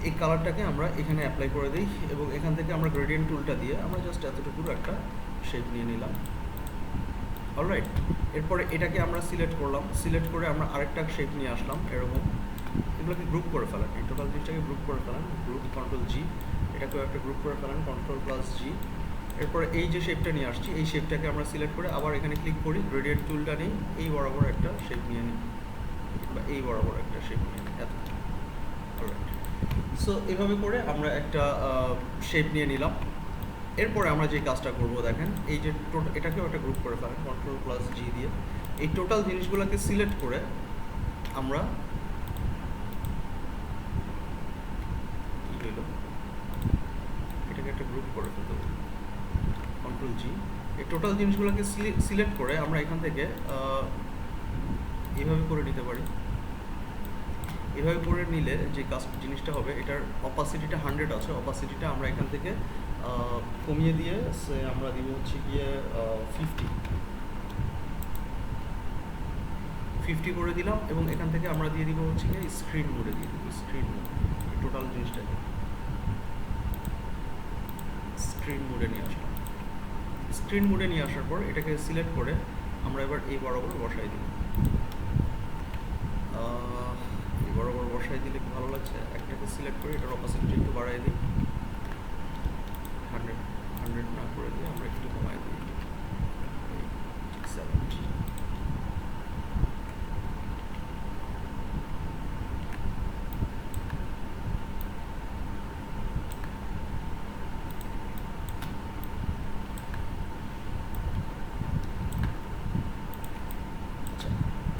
এই কালারটাকে আমরা এখানে অ্যাপ্লাই করে দিই এবং এখান থেকে আমরা গ্রেডিয়েন্ট টুলটা দিয়ে আমরা জাস্ট এতটুকু একটা শেপ নিয়ে নিলাম। অলরাইট, এরপরে এটাকে আমরা সিলেক্ট করলাম, সিলেক্ট করে আমরা আরেকটা শেপ নিয়ে আসলাম এরকম। এগুলোকে গ্রুপ করে ফেলান, এই টোটাল জিনিসটাকে গ্রুপ করে ফেলান, গ্রুপ কন্ট্রোল জি, এটাকেও একটা গ্রুপ করে ফেলান কন্ট্রোল প্লাস জি। এরপরে এই যে শেপটা নিয়ে আসছি, এই শেপটাকে আমরা সিলেক্ট করে আবার এখানে ক্লিক করি, গ্রেডিয়েন্ট টুলটা নিই, এই বরাবর একটা শেপ নিয়ে নিই বা এই বরাবর একটা শেপ নিয়ে নিই, এত। অলরাইট, সো এভাবে করে আমরা একটা শেপ নিয়ে নিলাম। এরপরে আমরা যে কাজটা করব দেখেন, এই যে এটাকেও একটা গ্রুপ করে ফেলেন কন্ট্রোল প্লাস জি দিয়ে, এই টোটাল জিনিসগুলোকে সিলেক্ট করে আমরা কি হলো এটাকে একটা গ্রুপ করে ফেলতে হবে কন্ট্রোল জি। এই টোটাল জিনিসগুলোকে সিলেক্ট করে আমরা এখান থেকে এইভাবে করে নিতে পারি। এভাবে করে নিলে যে কাজ জিনিসটা হবে, এটার অপাসিটিটা 100 আছে, অপাসিটিটা আমরা এখান থেকে কমিয়ে দিয়ে আমরা দিব হচ্ছে গিয়ে 50 করে দিলাম এবং এখান থেকে আমরা দিয়ে দিব হচ্ছে গিয়ে স্ক্রিন মোডে দিয়ে দিব, স্ক্রিন মোড। টোটাল জিনিসটাকে স্ক্রিন মোডে নিয়ে আসলাম। স্ক্রিন মোডে নিয়ে আসার পর এটাকে সিলেক্ট করে আমরা এবার এই বরাবর বসাই দিই। এই বরাবর বসাই দিলে কি ভালো লাগছে, একটাকে সিলেক্ট করে এটার অপাসিটি একটু বাড়াই দিই, 100 না করে দিয়ে আমরা একটু কমাই দিই 70।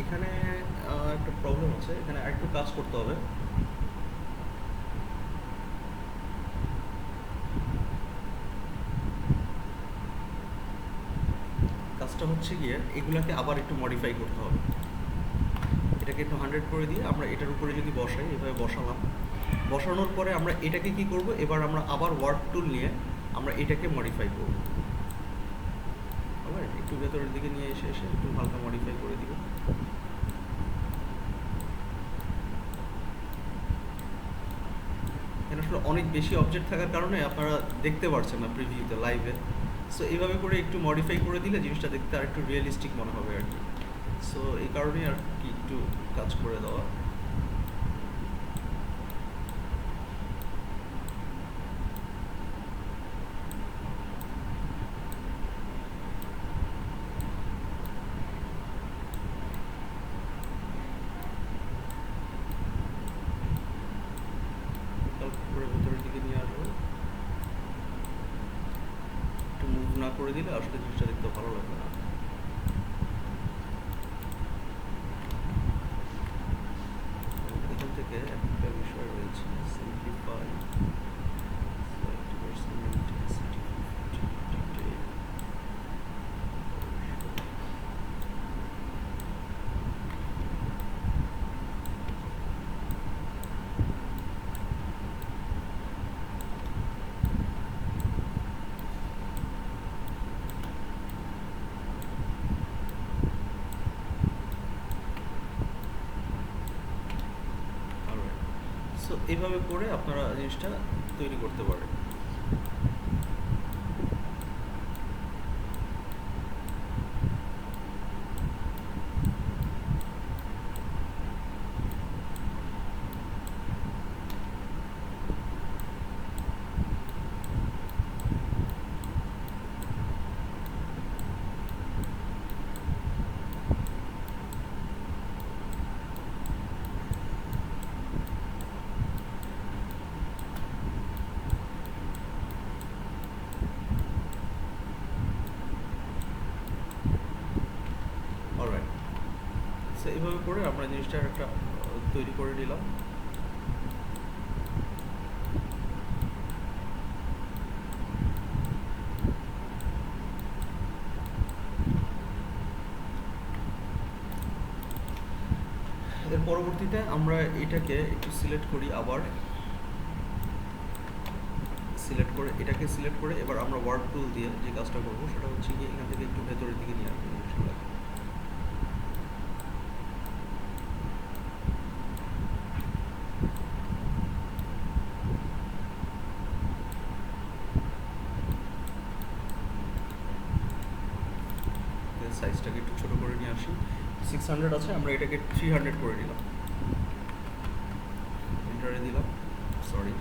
এখানে একটা প্রবলেম আছে, এখানে আরেকটু কাজ করতে হবে। কাজটা হচ্ছে গিয়ে এগুলাকে আবার একটু মডিফাই করতে হবে। এটাকে একটু 100 করে দিয়ে আমরা এটার উপরে যদি বসাই, এভাবে বসালাম, বসানোর পরে আমরা এটাকে কি করব, এবার আমরা আবার ওয়ার্ড টুল নিয়ে আমরা এটাকে মডিফাই করব। অলরাইট, একটু ভেতরের দিকে নিয়ে এসে একটু হালকা মডিফাই করে দিব। এখানে আসলে অনেক বেশি অবজেক্ট থাকার কারণে আপনারা দেখতে পারছেন না প্রিভিউতে, লাইভে। সো এইভাবে করে একটু মডিফাই করে দিলে জিনিসটা দেখতে আর একটু রিয়েলিস্টিক মনে হবে আর কি। সো এই কারণেই আর কি একটু কাজ করে দেওয়া। ভেতরের দিকে নিয়ে আসবো, একটু মুভ না করে দিলে আসলে জিনিসটা দেখতে ভালো লাগবে না। এখান থেকে একটা বিষয় রয়েছে, সিম্পলিফাই, সো এইভাবে করে আপনারা জিনিসটা তৈরি করতে পারেন। অলরাইট, সো এইভাবে করে আমরা জিনিসটা একটা তৈরি করে নিলাম। এর পরবর্তীতে আমরা এটাকে একটু সিলেক্ট করি, আবার সিলেক্ট করে এটাকে সিলেক্ট করে এবার আমরা ওয়ার্ড টুল দিয়ে যে কাজটা করবো সেটা হচ্ছে কি এখান থেকে একটু ভেতরের দিকে নিয়ে আসবো জিনিসগুলো। সাইজটাকে একটু ছোট করে নিয়ে আসি। 600 আছে, আমরা এটাকে 300 করে নিলাম, এন্টারে দিলাম, সরি।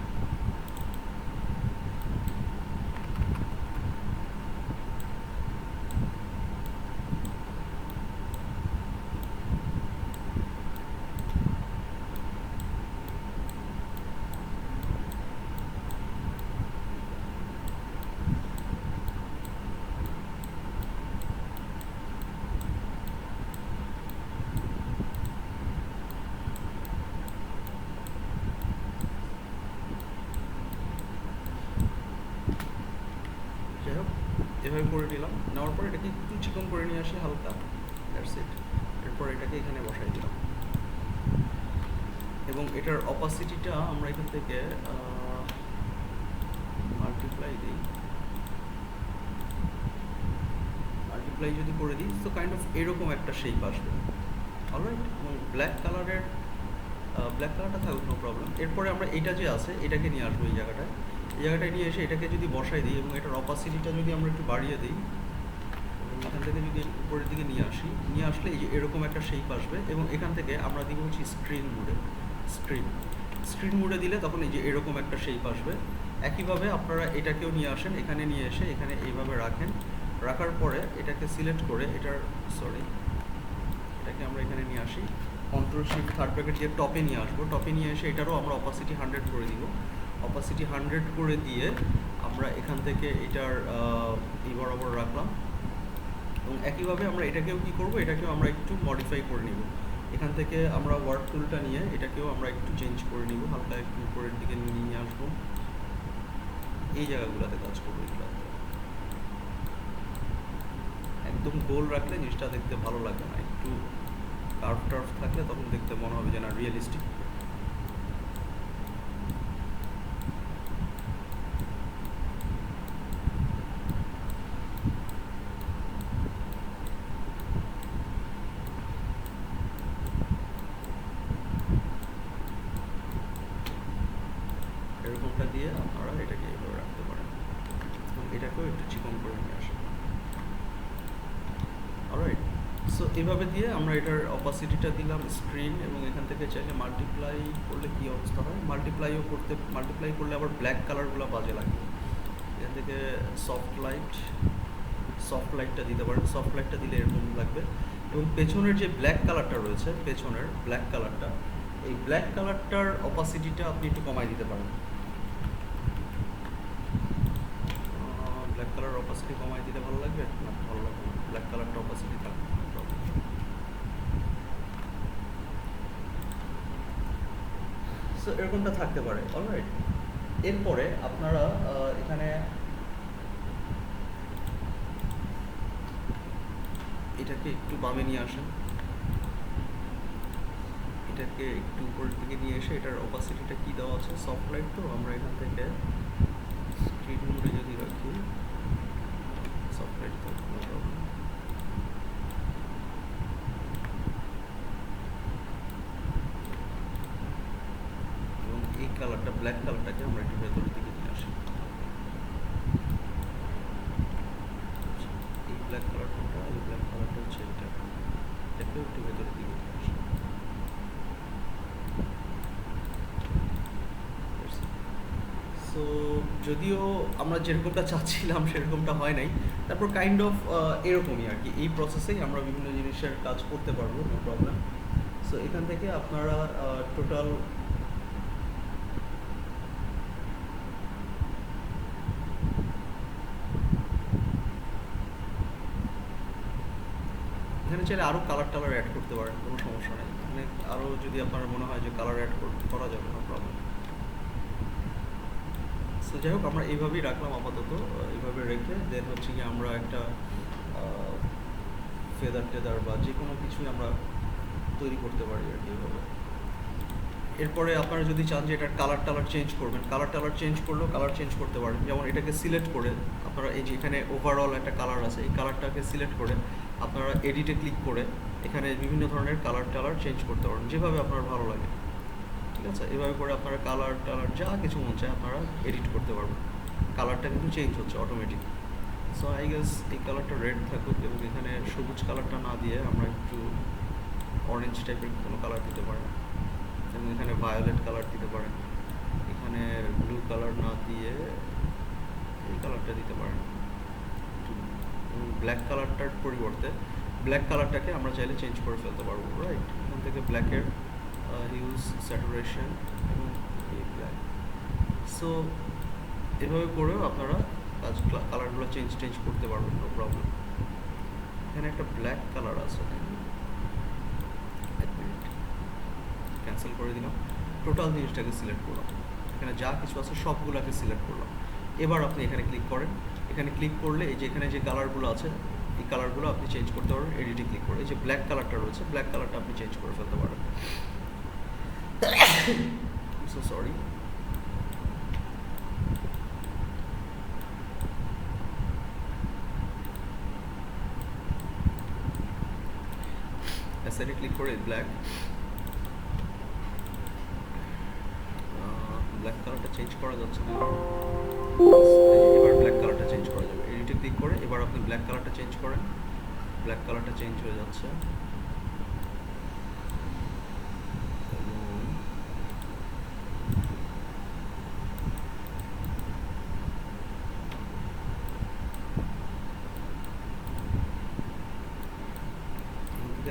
যাই হোক, এভাবে করে নিলাম, নেওয়ার পর এটাকে একটু চিকন করে নিয়ে আসি হালকা, দ্যাটস ইট। এরপর এটাকে এখানে বসাই দিলাম এবং এটার অপাসিটিটা আমরা এখান থেকে মাল্টিপ্লাই দিই, মাল্টিপ্লাই যদি করে দিই তো কাইন্ড অফ এরকম একটা শেপ আসবে, অলরাইট। এবং ব্ল্যাক কালারটা থাকুক, নো প্রবলেম। এরপরে আমরা এটা যে আছে এটাকে নিয়ে আসবো এই জায়গাটায় নিয়ে এসে এটাকে যদি বসাই দিই এবং এটার অপাসিটিটা যদি আমরা একটু বাড়িয়ে দিই এবং এখান থেকে যদি উপরের দিকে নিয়ে আসলে এই যে এরকম একটা শেপ আসবে এবং এখান থেকে আমরা দিব হচ্ছে স্ক্রিন মোডে দিলে তখন এই যে এরকম একটা শেপ আসবে। একইভাবে আপনারা এটাকেও নিয়ে আসেন, এখানে নিয়ে এসে এখানে এইভাবে রাখার পরে এটাকে সিলেক্ট করে এটাকে আমরা এখানে নিয়ে আসি, কন্ট্রোল শিফট থার্ড ব্র্যাকেট দিয়ে টপে নিয়ে আসবো, টপে নিয়ে এসে এটারও আমরা অপাসিটি 100 করে দিব, অপাসিটি 100 করে দিয়ে আমরা এখান থেকে এটার এই বরাবর রাখলাম এবং একইভাবে আমরা এটাকেও কি করব, এটাকেও আমরা একটু মডিফাই করে নিব। এখান থেকে আমরা ওয়ার্ড টুলটা নিয়ে এটাকেও আমরা একটু চেঞ্জ করে নিব, হালকা একটু উপরের দিকে নিয়ে আসবো, এই জায়গাগুলোতে কাজ করবো। এগুলো একদম গোল রাখলে জিনিসটা দেখতে ভালো লাগবে না, একটু টার্ফ থাকলে তখন দেখতে মনে হবে যে না রিয়েলিস্টিক। এরকমটা দিয়ে আপনারা এটাকে এভাবে রাখতে পারেন এবং এটাকেও একটু চিকন করে নিয়ে আসেন, অলরাইট। সো এইভাবে দিয়ে আমরা এটার অপাসিটিটা দিলাম স্ক্রিন এবং এখান থেকে চাইলে মাল্টিপ্লাই করলে কী অবস্থা হয়, মাল্টিপ্লাই করলে আবার ব্ল্যাক কালারগুলো বাজে লাগবে। এখান থেকে সফট লাইটটা দিতে পারেন, সফট লাইটটা দিলে এরকম লাগবে। এবং পেছনের যে ব্ল্যাক কালারটা রয়েছে, পেছনের ব্ল্যাক কালারটা, এই ব্ল্যাক কালারটার অপাসিটিটা আপনি একটু কমাই দিতে পারেন, ব্ল্যাক কালার অপাসিটি কমাই দিলে ভালো লাগবে না? ভালো লাগবে না, ব্ল্যাক কালারটা অপাসিটি থাকবে। সো এরকমটা থাকতে পারে, অলরাইট। এরপরে আপনারা এখানে এটাকে একটু বামে নিয়ে আসেন, এটাকে একটু উপরের দিকে নিয়ে এসে এটার অপাসিটিটা কি দেওয়া আছে, সফট লাইট, তো আমরা এখান থেকে স্ক্রিন মোডে যদি রাখি সফট লাইট তো কোনো প্রবলেম। এবং এই কালারটা ব্ল্যাক কালারটাকে আমরা একটু ভেতরের দিকে নিয়ে আসি, এই ব্ল্যাক কালারটা হচ্ছে এটাকেও একটু ভেতরের দিকে নিয়ে আসি। সো যদিও আমরা যেরকমটা চাচ্ছিলাম সেরকমটা হয় নাই, তারপর কাইন্ড অফ এরকমই আর কি, এই প্রসেসেই আমরা বিভিন্ন জিনিসের কাজ করতে পারবো, নো প্রবলেম। সো এখান থেকে আপনারা টোটাল এখানে চাইলে আরও কালার অ্যাড করতে পারেন, কোনো সমস্যা নেই। এখানে আরও যদি আপনার মনে হয় যে কালার অ্যাড করা যাবে, নো প্রবলেম। সো যাই হোক, আমরা এইভাবেই রাখলাম আপাতত, এইভাবে রেখে দেন হচ্ছে কি আমরা একটা ফেদার বা যে কোনো কিছুই আমরা তৈরি করতে পারি আর কি এভাবে। এরপরে আপনারা যদি চান যে এটার কালার চেঞ্জ করবেন, কালার চেঞ্জ করলেও কালার চেঞ্জ করতে পারেন। যেমন এটাকে সিলেক্ট করে আপনারা এই যে এখানে ওভারঅল একটা কালার আছে, এই কালারটাকে সিলেক্ট করে আপনারা এডিটে ক্লিক করে এখানে বিভিন্ন ধরনের কালার চেঞ্জ করতে পারেন যেভাবে আপনার ভালো লাগে, ঠিক আছে? এভাবে করে আপনারা কালার যা কিছু মন চায় আপনারা এডিট করতে পারবেন। কালারটা কিন্তু চেঞ্জ হচ্ছে অটোমেটিক। সো আই গেস এই কালারটা রেড থাকুক এবং এখানে সবুজ কালারটা না দিয়ে আমরা একটু অরেঞ্জ টাইপের কোনো কালার দিতে পারেন এবং এখানে ভায়োলেট কালার দিতে পারেন। এখানে ব্লু কালার না দিয়ে এই কালারটা দিতে পারেন। ব্ল্যাক কালারটার পরিবর্তে ব্ল্যাক কালারটাকে আমরা চাইলে চেঞ্জ করে ফেলতে পারবো, রাইট? এখান থেকে ব্ল্যাকের হিউজ, স্যাচুরেশন এবং এই ব্ল্যাক। সো এভাবে করেও আপনারা কালারগুলো চেঞ্জ করতে পারবেন, নো প্রবলেম। এখানে একটা ব্ল্যাক কালার আছে, ক্যান্সেল করে দিলাম, টোটাল জিনিসটাকে সিলেক্ট করলাম, এখানে যা কিছু আছে সবগুলোকে সিলেক্ট করলাম। এবার আপনি এখানে ক্লিক করেন, এখানে ক্লিক করলে এই যে এখানে যে কালারগুলো আছে এই কালারগুলো আপনি চেঞ্জ করতে পারবেন এডিটে ক্লিক করে। এই যে ব্ল্যাক কালারটা রয়েছে, ব্ল্যাক কালারটা আপনি চেঞ্জ করে ফেলতে পারেন। So sorry. অ্যাসেটে ক্লিক করে ব্ল্যাক কালারটা চেঞ্জ করা যাচ্ছে না, এবার ব্ল্যাক কালারটা চেঞ্জ করা যাবে। এডিটে ক্লিক করে এবার আপনি ব্ল্যাক কালারটা চেঞ্জ করেন, ব্ল্যাক কালারটা চেঞ্জ হয়ে যাচ্ছে।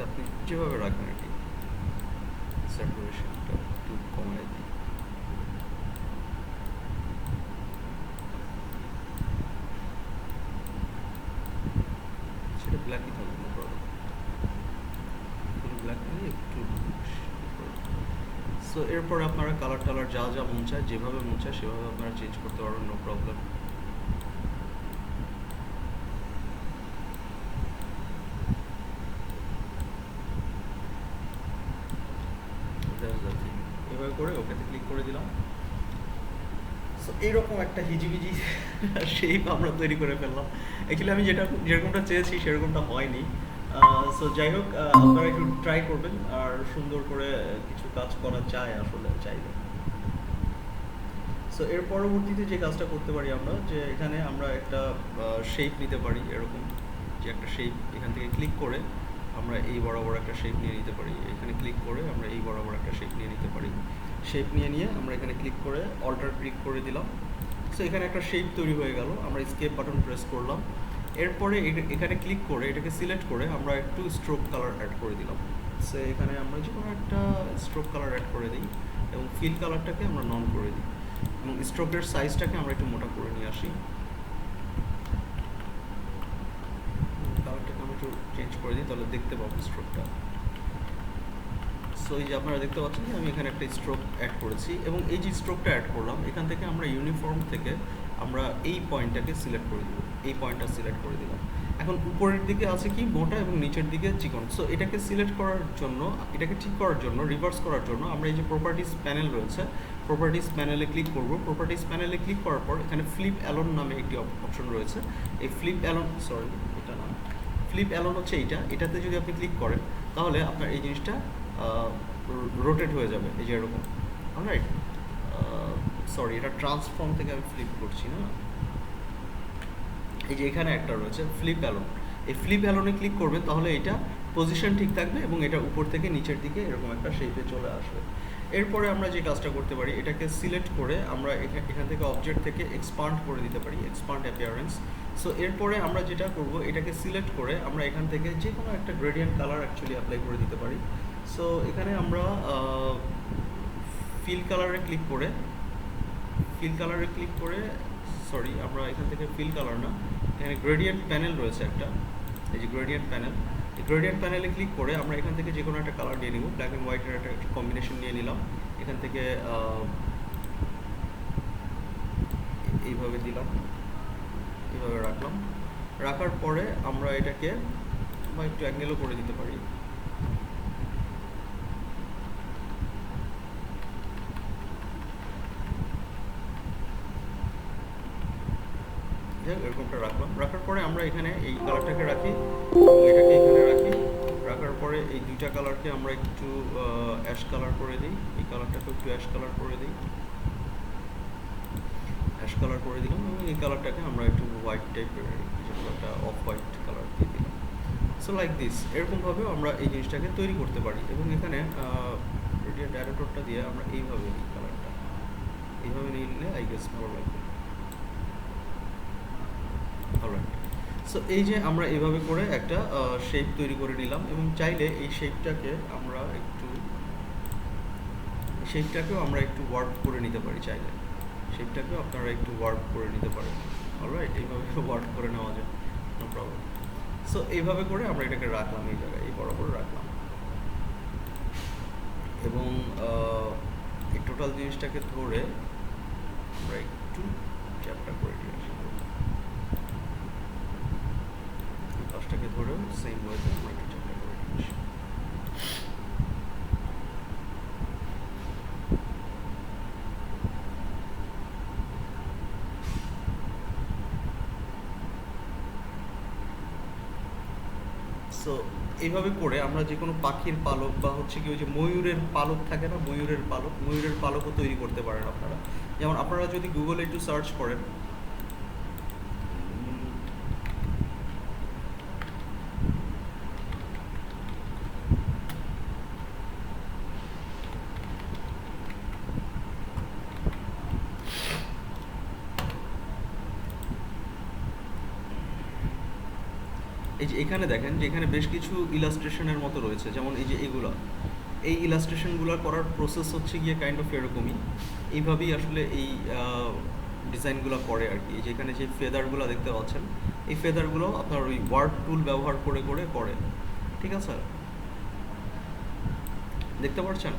আপনি যেভাবে রাখবেন আর কি, স্যাচুরেশনটা একটু কমায় দিই। সেটা ব্ল্যাকই থাকবে, নো প্রবলেম। ব্ল্যাক নিয়ে একটু। সো এরপর আপনারা কালার যা মন চায় যেভাবে মন চায় সেভাবে আপনারা চেঞ্জ করতে পারবেন, নো প্রবলেম। এভাবে করে ওকেতে ক্লিক করে দিলাম। সো এইরকম একটা হিজিবিজি শেপ আমরা তৈরি করে ফেললাম। অ্যাকচুয়ালি আমি যেরকমটা চেয়েছি সেরকমটা হয়নি। সো যাই হোক, আপনারা একটু ট্রাই করবেন আর সুন্দর করে কিছু কাজ করা যায় আসলে চাইলে। সো এর পরবর্তীতে যে কাজটা করতে পারি আমরা, যে এখানে আমরা একটা শেপ নিতে পারি, এরকম যে একটা শেপ এখান থেকে ক্লিক করে আমরা এই বরাবর একটা শেপ নিয়ে নিতে পারি। এখানে ক্লিক করে আমরা এই বরাবর একটা শেপ নিয়ে নিতে পারি। শেপ নিয়ে আমরা এখানে ক্লিক করে অল্টার ক্লিক করে দিলাম। সো এখানে একটা শেপ তৈরি হয়ে গেল। আমরা স্কেপ বাটন প্রেস করলাম। এরপরে এখানে ক্লিক করে এটাকে সিলেক্ট করে আমরা একটু স্ট্রোক কালার অ্যাড করে দিলাম। সো এখানে আমরা যে কোনো একটা স্ট্রোক কালার অ্যাড করে দিই এবং ফিল কালারটাকে আমরা নন করে দিই এবং স্ট্রোকের সাইজটাকে আমরা একটু মোটা করে নিয়ে আসি। কালারটাকে আমরা একটু চেঞ্জ করে দিই, তাহলে দেখতে পাবো স্ট্রোকটা। সো এই যে আপনারা দেখতে পাচ্ছেন যে আমি এখানে একটা স্ট্রোক অ্যাড করেছি এবং এই যে স্ট্রোকটা অ্যাড করলাম এখান থেকে আমরা ইউনিফর্ম থেকে আমরা এই পয়েন্টটাকে সিলেক্ট করে দিব, এই পয়েন্টটা সিলেক্ট করে দিলাম। এখন উপরের দিকে আছে কি মোটা এবং নিচের দিকে চিকন। সো এটাকে সিলেক্ট করার জন্য, এটাকে ঠিক করার জন্য, রিভার্স করার জন্য আমরা এই যে প্রপার্টিস প্যানেল রয়েছে, প্রপার্টিস প্যানেলে ক্লিক করব। প্রপার্টিস প্যানেলে ক্লিক করার পর এখানে ফ্লিপ অ্যালোন নামে একটি অপশন রয়েছে। এই ফ্লিপ অ্যালোন, সরি এটা না, ফ্লিপ অ্যালোন হচ্ছে এটাতে যদি আপনি ক্লিক করেন তাহলে আপনার এই জিনিসটা রোটেট হয়ে যাবে, এই যে এরকম। অলরাইট, সরি এটা ট্রান্সফর্ম থেকে আমি ফ্লিপ করছি না, এই যে এখানে একটা রয়েছে ফ্লিপ অ্যালোন। এই ফ্লিপ অ্যালোনে ক্লিক করবেন তাহলে এটা পজিশন ঠিক থাকবে এবং এটা উপর থেকে নিচের দিকে এরকম একটা শেপে চলে আসবে। এরপরে আমরা যে কাজটা করতে পারি, এটাকে সিলেক্ট করে আমরা এখান থেকে অবজেক্ট থেকে এক্সপান্ড করে দিতে পারি, এক্সপান্ড অ্যাপিয়ারেন্স। সো এরপরে আমরা যেটা করব, এটাকে সিলেক্ট করে আমরা এখান থেকে যে কোনো একটা গ্রেডিয়েন্ট কালার অ্যাকচুয়ালি অ্যাপ্লাই করে দিতে পারি। সো এখানে আমরা ফিল কালারে ক্লিক করে সরি আমরা এখান থেকে ফিল কালার না, এখানে গ্রেডিয়েন্ট প্যানেল রয়েছে একটা, এই যে গ্রেডিয়েন্ট প্যানেল, এই গ্রেডিয়েন্ট প্যানেলে ক্লিক করে আমরা এখান থেকে যে কোনো একটা কালার নিয়ে নিব। ব্ল্যাক অ্যান্ড হোয়াইটের একটা কম্বিনেশন নিয়ে নিলাম, এখান থেকে এইভাবে দিলাম, এইভাবে রাখলাম। রাখার পরে আমরা এটাকে একটু অ্যাঙ্গেলও করে দিতে পারি, যাক এরকমটা রাখলাম, রাখার পরে আমরা এখানে এই কালারটাকে রাখি এবং এটাকে এখানে রাখি, রাখার পরে এই দুইটা কালারকে আমরা একটু অ্যাশ কালার করে দিই, এই কালারটাকে একটু অ্যাশ কালার করে দিই, অ্যাশ কালার করে দিলাম এবং এই কালারটাকে আমরা একটু হোয়াইট টাইপের যেগুলো একটা অফ হোয়াইট কালার দিয়ে দিলাম। সো লাইক দিস, এরকমভাবে আমরা এই জিনিসটাকে তৈরি করতে পারি। এবং এখানে রেডিয়েন্ট অ্যাডাপ্টরটা দিয়ে আমরা এইভাবে এই কালারটা এইভাবে নিলে আই গেস ভালো লাগবে। অলরাইট, সো এই যে আমরা এইভাবে করে একটা শেপ তৈরি করে নিলাম এবং চাইলে এই শেপটাকেও আমরা একটু ওয়ার্ক করে নিতে পারি, চাইলে শেপটাকেও আপনারা একটু ওয়ার্ক করে নিতে পারেন। অলরাইট, এইভাবে ওয়ার্ক করে নেওয়া যায়, নো প্রবলেম। সো এইভাবে করে আমরা এটাকে রাখলাম এই জায়গায়, এই বরাবর রাখলাম এবং এই টোটাল জিনিসটাকে ধরে আমরা একটু চ্যাপটা করে দিয়ে আসি, কাজটাকে ধরেও সেম ওয়েতে আমরা একটু চ্যাপটা করে দিয়ে আসি। সো এইভাবে করে আমরা যে কোনো পাখির পালক বা হচ্ছে কি ওই যে ময়ূরের পালক থাকে না, ময়ূরের পালকও তৈরি করতে পারেন আপনারা। যেমন আপনারা যদি গুগলে একটু সার্চ করেন, এই যে এখানে দেখেন যে এখানে বেশ কিছু ইলাস্ট্রেশনের মতো রয়েছে, যেমন এই যে এই ইলাস্ট্রেশনগুলো করার প্রসেস হচ্ছে গিয়ে কাইন্ড অফ এরকমই, এইভাবেই আসলে এই ডিজাইনগুলো করে আর কি। এই যে এখানে যে ফেদারগুলো দেখতে পাচ্ছেন, এই ফেদারগুলো আপনার ওই ওয়ার্ড টুল ব্যবহার করে করে, ঠিক আছে, দেখতে পাচ্ছেন।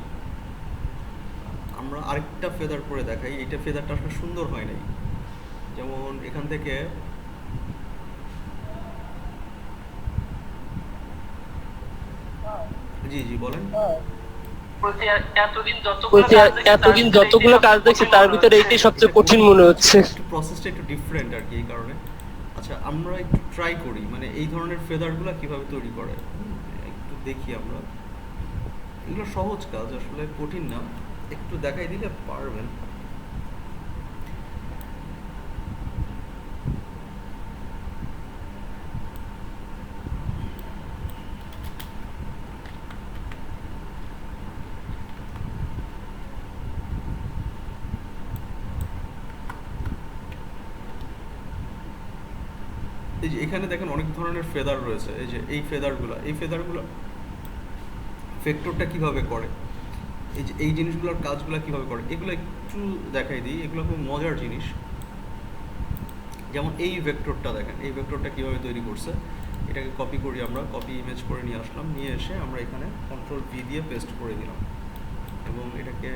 আমরা আরেকটা ফেদার করে দেখাই, এইটা ফেদারটা আসলে সুন্দর হয় নাই, যেমন এখান থেকে জি বলেন। এতদিন যতগুলো কাজ দেখছি তার ভিতরে এইটাই সবচেয়ে কঠিন মনে হচ্ছে। একটু প্রসেসটা একটু ডিফারেন্ট আর কি, এই কারণে। আচ্ছা, আমরা একটু ট্রাই করি মানে এই ধরনের ফেদারগুলো কিভাবে তৈরি করে, একটু দেখি আমরা। এগুলো সহজ কাজ, আসলে কঠিন না, একটু দেখাই দিলে পারবেন। এই যে এখানে দেখেন অনেক ধরনের ফেদার রয়েছে, এই যে এই ফেদারগুলো ভেক্টরটা কিভাবে করে, এই যে এই জিনিসগুলোর কাজগুলো কিভাবে করে, এগুলো একটু দেখাই দিই। এগুলো খুব মজার জিনিস। যেমন এই ভেক্টরটা দেখেন, এই ভেক্টরটা কিভাবে তৈরি করছে। এটাকে কপি করি, আমরা কপি ইমেজ করে নিয়ে আসলাম, নিয়ে এসে আমরা এখানে কন্ট্রোল ভি দিয়ে পেস্ট করে দিলাম এবং এটাকে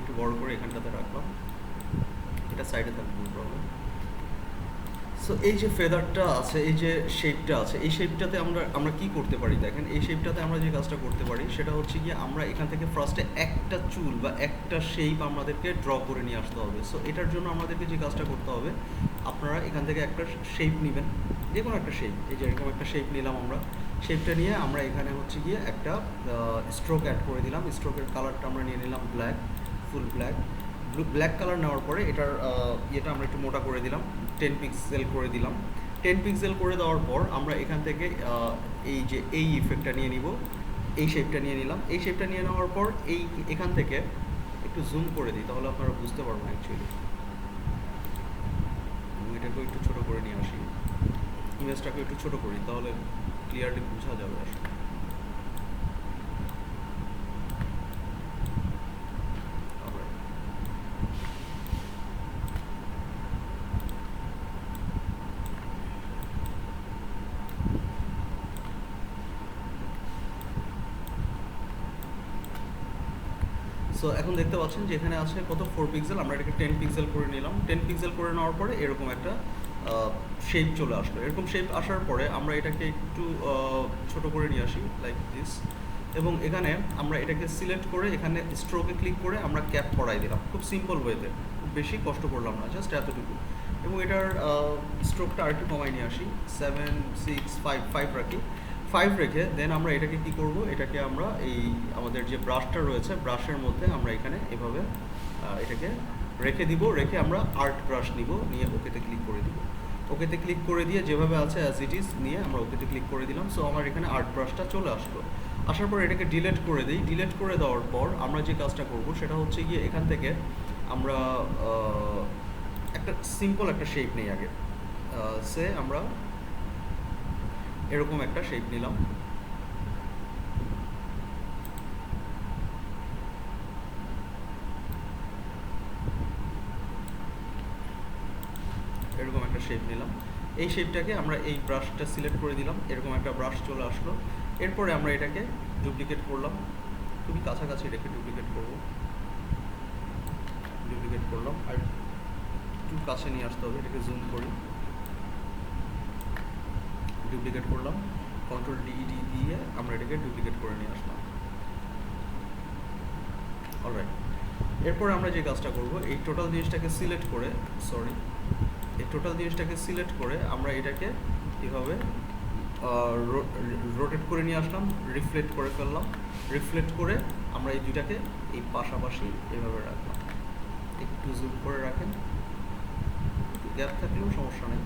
একটু বড় করে এখানটাতে রাখলাম, এটা সাইডে থাকবে, কোনো প্রবলেম। সো এই যে ফেদারটা আছে, এই যে শেপটা আছে, এই শেপটাতে আমরা কি করতে পারি দেখেন। এই শেপটাতে আমরা যে কাজটা করতে পারি সেটা হচ্ছে কি, আমরা এখান থেকে ফার্স্টে একটা চুল বা একটা শেপ আমাদেরকে ড্র করে নিয়ে আসতে হবে। সো এটার জন্য আমাদেরকে যে কাজটা করতে হবে, আপনারা এখান থেকে একটা শেপ নেবেন, যে কোনো একটা শেপ, এই যে এরকম একটা শেপ নিলাম আমরা। শেপটা নিয়ে আমরা এখানে হচ্ছে গিয়ে একটা স্ট্রোক অ্যাড করে দিলাম। স্ট্রোকের কালারটা আমরা নিয়ে নিলাম ব্ল্যাক, ফুল ব্ল্যাক কালার নেওয়ার পরে এটার ইয়েটা আমরা একটু মোটা করে দিলাম, 10 পিক্সেল করে দিলাম। 10 পিক্সেল করে দেওয়ার পর আমরা এখান থেকে এই যে এই ইফেক্টটা নিয়ে নিব, এই শেপটা নিয়ে নিলাম। এই শেপটা নিয়ে নেওয়ার পর এখান থেকে একটু জুম করে দিই, তাহলে আপনারা বুঝতে পারবেন অ্যাকচুয়ালি। এটাকে একটু ছোট করে নিয়ে আসি, ইমেজটাকে একটু ছোট করি, তাহলে ক্লিয়ারলি বোঝা যাবে আসলে। সো এখন দেখতে পাচ্ছেন যে এখানে আছে কত 4 পিক্সেল, আমরা এটাকে 10 পিক্সেল করে নিলাম। 10 পিক্সেল করে নেওয়ার পরে এরকম একটা শেপ চলে আসলো। এরকম শেপ আসার পরে আমরা এটাকে একটু ছোট করে নিয়ে আসি, লাইক দিস। এবং এখানে আমরা এটাকে সিলেক্ট করে এখানে স্ট্রোকে ক্লিক করে আমরা ক্যাপ করাই দিলাম, খুব সিম্পল ওয়েতে, খুব বেশি কষ্ট করলাম না, জাস্ট এতটুকু। এবং এটার স্ট্রোকটা আরেকটু কমাই নিয়ে আসি, 7 6 5 5 রাখি। 5 রেখে দেন আমরা এটাকে কি করব, এটাকে আমরা এই আমাদের যে ব্রাশটা রয়েছে ব্রাশের মধ্যে আমরা এখানে এভাবে এটাকে রেখে দিব, রেখে আমরা আর্ট ব্রাশ নিব, নিয়ে ওকেতে ক্লিক করে দিব। ওকেতে ক্লিক করে দিয়ে যেভাবে আছে অ্যাজ ইট ইজ নিয়ে আমরা ওকেতে ক্লিক করে দিলাম। সো আমার এখানে আর্ট ব্রাশটা চলে আসলো। আসার পর এটাকে ডিলিট করে দিই। ডিলিট করে দেওয়ার পর আমরা যে কাজটা করব সেটা হচ্ছে গিয়ে এখান থেকে আমরা একটা সিম্পল একটা শেপ নেই আগে, সে আমরা এরকম একটা শেপ নিলাম। এরকম একটা শেপ নিলাম। এই শেপটাকে আমরা এই ব্রাশটা সিলেক্ট করে দিলাম, এরকম একটা ব্রাশ চলে আসলো। এরপরে আমরা এটাকে ডুপ্লিকেট করলাম, খুবই কাছাকাছি রেখে ডুপ্লিকেট করব। ডুপ্লিকেট করলাম, আর একটু কাছে নিয়ে আসতে হবে, এটাকে জুম করি। ডুপ্লিকেট করলাম, কন্ট্রোল ডি দিয়ে আমরা এটাকে ডুপ্লিকেট করে নিয়ে আসলাম। অলরাইট, এরপরে আমরা যে কাজটা করব, এই টোটাল জিনিসটাকে সিলেক্ট করে, এই টোটাল জিনিসটাকে সিলেক্ট করে আমরা এটাকে এভাবে রোটেট করে নিয়ে আসলাম, রিফ্লেক্ট করে ফেললাম। রিফ্লেক্ট করে আমরা এই দুইটাকে এই পাশাপাশি এভাবে রাখলাম। একটু জুম করে রাখেন, একটু গ্যাপ থাকলেও সমস্যা নেই।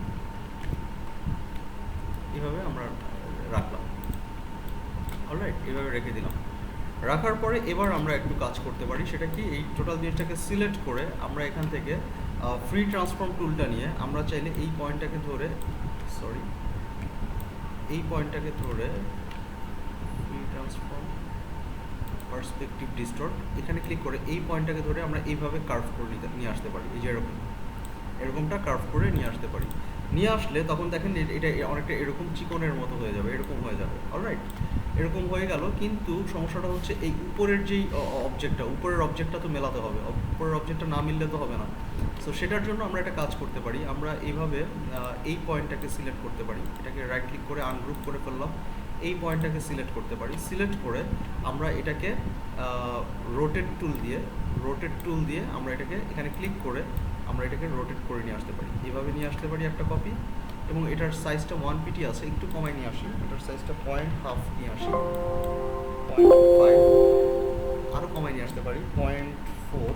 এভাবে আমরা রাখলাম। অলরাইট, এভাবে রেখে দিলাম। রাখার পরে এবার আমরা একটু কাজ করতে পারি, সেটা কি, এই টোটাল জিনিসটাকে সিলেক্ট করে আমরা এখান থেকে ফ্রি ট্রান্সফর্ম টুলটা নিয়ে আমরা চাইলে এই পয়েন্টটাকে ধরে, এই পয়েন্টটাকে ধরে ফ্রি ট্রান্সফর্ম পার্সপেক্টিভ ডিস্টর্ট এখানে ক্লিক করে এই পয়েন্টটাকে ধরে আমরা এইভাবে কার্ভ করে নিয়ে আসতে পারি। এই যে এরকমটা কার্ভ করে নিয়ে আসতে পারি। নিয়ে আসলে তখন দেখেন এটা অনেকটা এরকম চিকনের মতো হয়ে যাবে, এরকম হয়ে যাবে। অলরাইট, এরকম হয়ে গেল, কিন্তু সমস্যাটা হচ্ছে এই উপরের যেই উপরের অবজেক্টটা তো মেলাতে হবে, উপরের অবজেক্টটা না মিললে তো হবে না। সো সেটার জন্য আমরা একটা কাজ করতে পারি, আমরা এইভাবে এই পয়েন্টটাকে সিলেক্ট করতে পারি, এটাকে রাইট ক্লিক করে আনগ্রুপ করে ফেললাম, এই পয়েন্টটাকে সিলেক্ট করতে পারি। সিলেক্ট করে আমরা এটাকে রোটেট টুল দিয়ে আমরা এটাকে এখানে ক্লিক করে আমরা এটাকে রোটেট করে নিয়ে আসতে পারি। এভাবে নিয়ে আসতে পারি একটা কপি, এবং এটার সাইজটা 1 pt আছে, একটু কমাই নিয়ে আসি, এটার সাইজটা 0.5 নিয়ে আসি, 0.5 আরও কমাই নিয়ে আসতে পারি 0.4,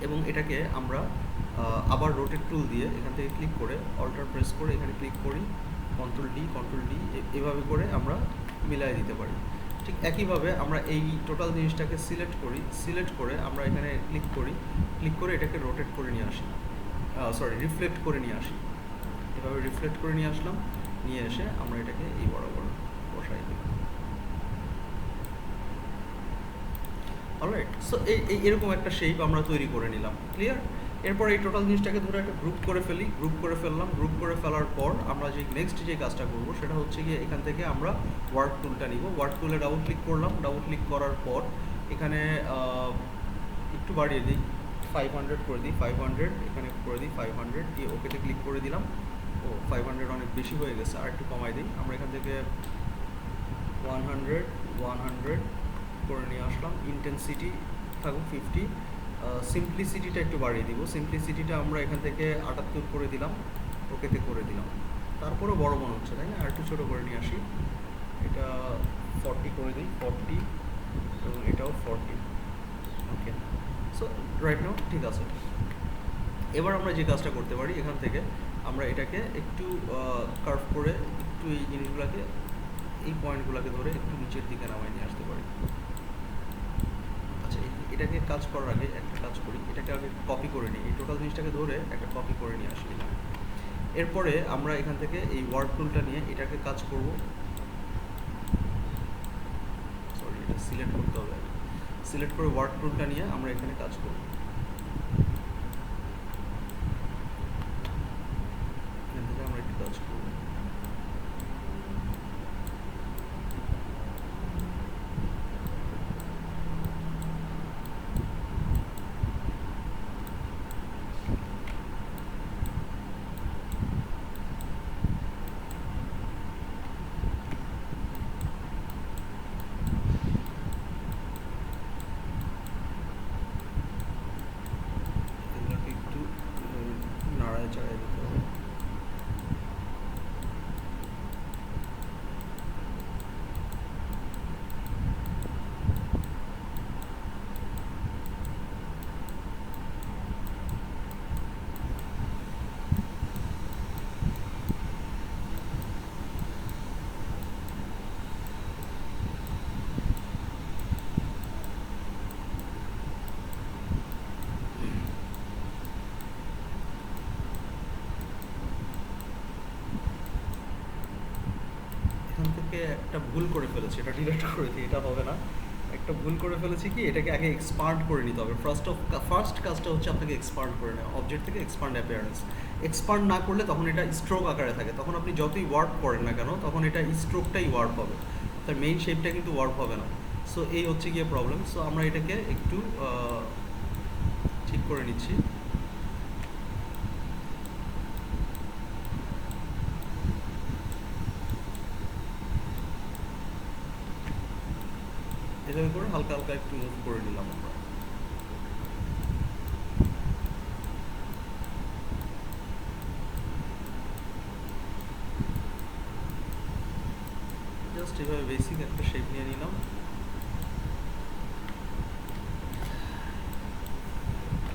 এবং এটাকে আমরা আবার রোটেট টুল দিয়ে এখান থেকে ক্লিক করে অল্টার প্রেস করে এখানে ক্লিক করি, কন্ট্রোল ডি এভাবে করে আমরা মিলাই দিতে পারি। ঠিক একইভাবে আমরা এই টোটাল জিনিসটাকে সিলেক্ট করে আমরা এখানে ক্লিক করে এটাকে রোটেট করে নিয়ে আসি, রিফ্লেক্ট করে নিয়ে আসি। এভাবে রিফ্লেক্ট করে নিয়ে আসলাম, নিয়ে এসে আমরা এটাকে এই বরাবর বসাই দিই। অলরাইট, সো এরকম একটা শেপ আমরা তৈরি করে নিলাম। ক্লিয়ার? এরপর এই টোটাল জিনিসটাকে ধরে একটা গ্রুপ করে ফেললাম। গ্রুপ করে ফেলার পর আমরা যে নেক্সট যে কাজটা করব সেটা হচ্ছে গিয়ে এখান থেকে আমরা ওয়ার্ক টুলটা নিব। ওয়ার্ক টুলে ডাবল ক্লিক করলাম। ডাবল ক্লিক করার পর এখানে একটু বাড়িয়ে দিই, 500 করে দিই, 500 এখানে করে দিই, 500 দিয়ে ওকেতে ক্লিক করে দিলাম। 500 অনেক বেশি হয়ে গেছে, আর একটু কমাই দিই। আমরা এখান থেকে 100 করে নিয়ে আসলাম। ইন্টেন্সিটি থাকুক 50, সিম্পলিসিটিটা একটু বাড়িয়ে দিব। সিম্পলিসিটিটা আমরা এখান থেকে 78 করে দিলাম, ওকেতে করে দিলাম। তারপরে বড় মনে হচ্ছে, তাই না? আর একটু ছোটো করে নিয়ে আসি, এটা 40 করে দিই, 40, এবং এটাও 40। ওকে, সো রাইট নাও ঠিক আছে। এবার আমরা যে কাজটা করতে পারি, এখান থেকে আমরা এটাকে একটু কার্ভ করে একটু এই জিনিসগুলোকে, এই পয়েন্টগুলোকে ধরে একটু নিচের দিকে নামাই নিয়ে আসতে পারি। আচ্ছা, এটাকে কাজ করার আগে একটা কাজ করি, এটাকে আগে কপি করে নিই, এই টোটাল জিনিসটাকে ধরে একটা কপি করে নিয়ে আসি এখানে। এরপরে আমরা এখান থেকে এই ওয়ার্ক টুলটা নিয়ে এটাকে কাজ করব। এটা সিলেক্ট করতে হবে, সিলেক্ট করে ওয়ার্ক টুলটা নিয়ে আমরা এখানে কাজ করব। এখান থেকে আমরা একটু কাজ করব। একটা ভুল করে ফেলেছি, এটা ডিলিট করে দিই, এটা হবে না। একটা ভুল করে ফেলেছি কি, এটাকে আগে এক্সপান্ড করে নিতে হবে। ফার্স্ট কাজটা হচ্ছে আপনাকে এক্সপান্ড করে নেওয়া, অবজেক্ট থেকে এক্সপান্ড অ্যাপিয়ারেন্স। এক্সপান্ড না করলে তখন এটা স্ট্রোক আকারে থাকে, তখন আপনি যতই ওয়ার্প করেন না কেন তখন এটা স্ট্রোকটাই ওয়ার্প হবে, তার মেইন শেপটা কিন্তু ওয়ার্প হবে না। সো এই হচ্ছে গিয়ে প্রবলেম। সো আমরা এটাকে একটু ঠিক করে নিচ্ছি। এভাবে করে হালকা হালকা একটু মুভ করে নিলাম আমরা। জাস্ট এভাবে বেসিক একটা শেপ নিয়ে নিলাম।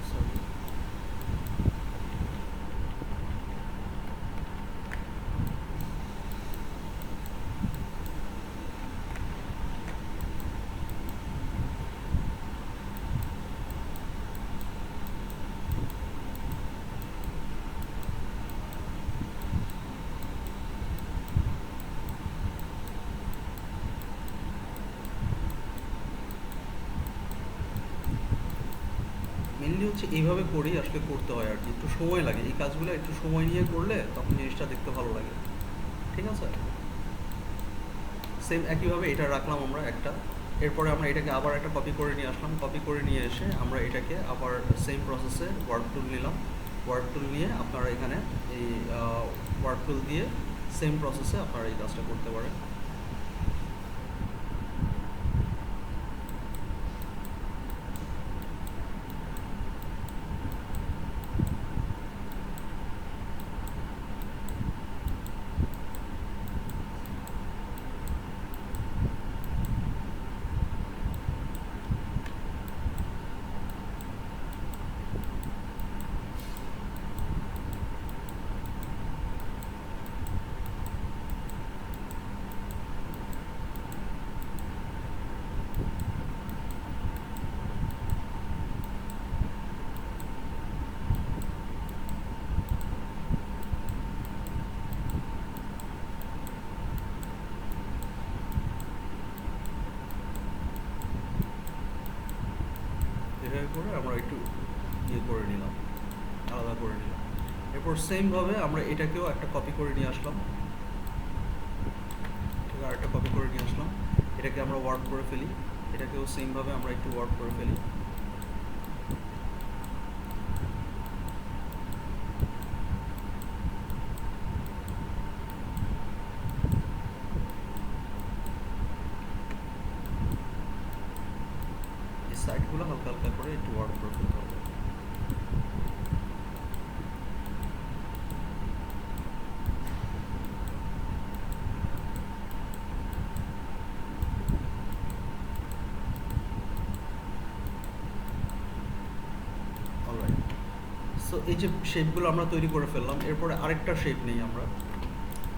সরি, মেনলি হচ্ছে এইভাবে করেই আসলে করতে হয় আর কি, একটু সময় লাগে এই কাজগুলো, একটু সময় নিয়ে করলে তখন জিনিসটা দেখতে ভালো লাগে। ঠিক আছে, সেম একইভাবে এটা রাখলাম আমরা একটা। এরপরে আমরা এটাকে আবার একটা কপি করে নিয়ে আসলাম, কপি করে নিয়ে এসে আমরা এটাকে আবার সেম প্রসেসে ওয়ার্ক টুল নিলাম। ওয়ার্ক টুল নিয়ে আপনারা এখানে এই ওয়ার্ক টুল দিয়ে সেম প্রসেসে আপনারা এই কাজটা করতে পারেন। এভাবে করে আমরা একটু ইয়ে করে নিলাম, আলাদা করে নিলাম। এরপর সেমভাবে আমরা এটাকেও একটা কপি করে নিয়ে আসলাম, ঠিক আর একটা কপি করে নিয়ে আসলাম। এটাকে আমরা ওয়ার্ক করে ফেলি, এটাকেও সেমভাবে আমরা একটু ওয়ার্ক করে ফেলি। এই সাইডগুলো হালকা হালকা করে একটু ওয়ার্ক করে ফেলতে হবে। অলরাইট, সো এই যে শেপগুলো আমরা তৈরি করে ফেললাম, এরপরে আরেকটা শেপ নেই আমরা,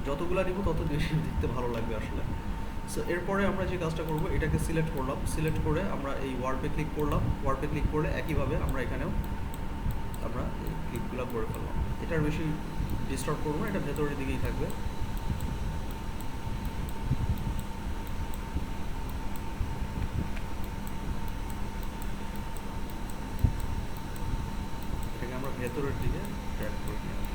যতগুলো নিব তত বেশি দেখতে ভালো লাগবে আসলে। সো এরপরে আমরা যে কাজটা করব, এটাকে সিলেক্ট করলাম, সিলেক্ট করে আমরা এই ওয়ার্পে ক্লিক করলাম। ওয়ার্পে ক্লিক করলে একইভাবে আমরা এখানেও আমরা এই ক্লিকগুলো করে ফেললাম। এটার বেশি ডিস্টার্ব করবো না, এটা ভেতরের দিকেই থাকবে। এটাকে আমরা ভেতরের দিকে ড্র্যাগ করে নিয়ে আসবো।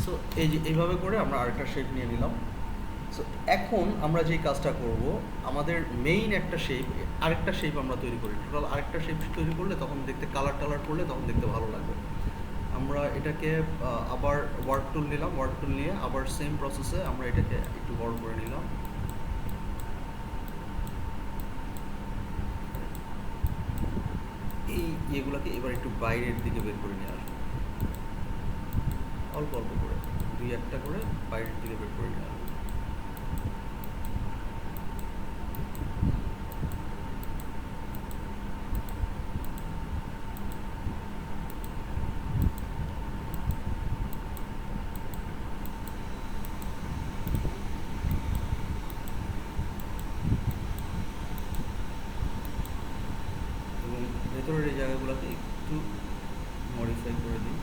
সো এই যে এইভাবে করে আমরা আরেকটা শেপ নিয়ে নিলাম। সো এখন আমরা যেই কাজটা করব, আমাদের মেইন একটা শেপ, আরেকটা শেপ আমরা তৈরি করি। টোটাল আরেকটা শেপ তৈরি করলে তখন দেখতে কালার টালার করলে তখন দেখতে ভালো লাগবে। আমরা এটাকে আবার ওয়ার্ক টুল নিলাম, ওয়ার্ক টুল নিয়ে আবার সেম প্রসেসে আমরা এটাকে একটু বড় করে নিলাম। এই ইয়েগুলোকে এবার একটু বাইরের দিকে বের করে নিয়ে আসবো, অল্প অল্প করে, দুই একটা করে বাইরের দিকে বের করে নিয়ে আসবো। করে দিই।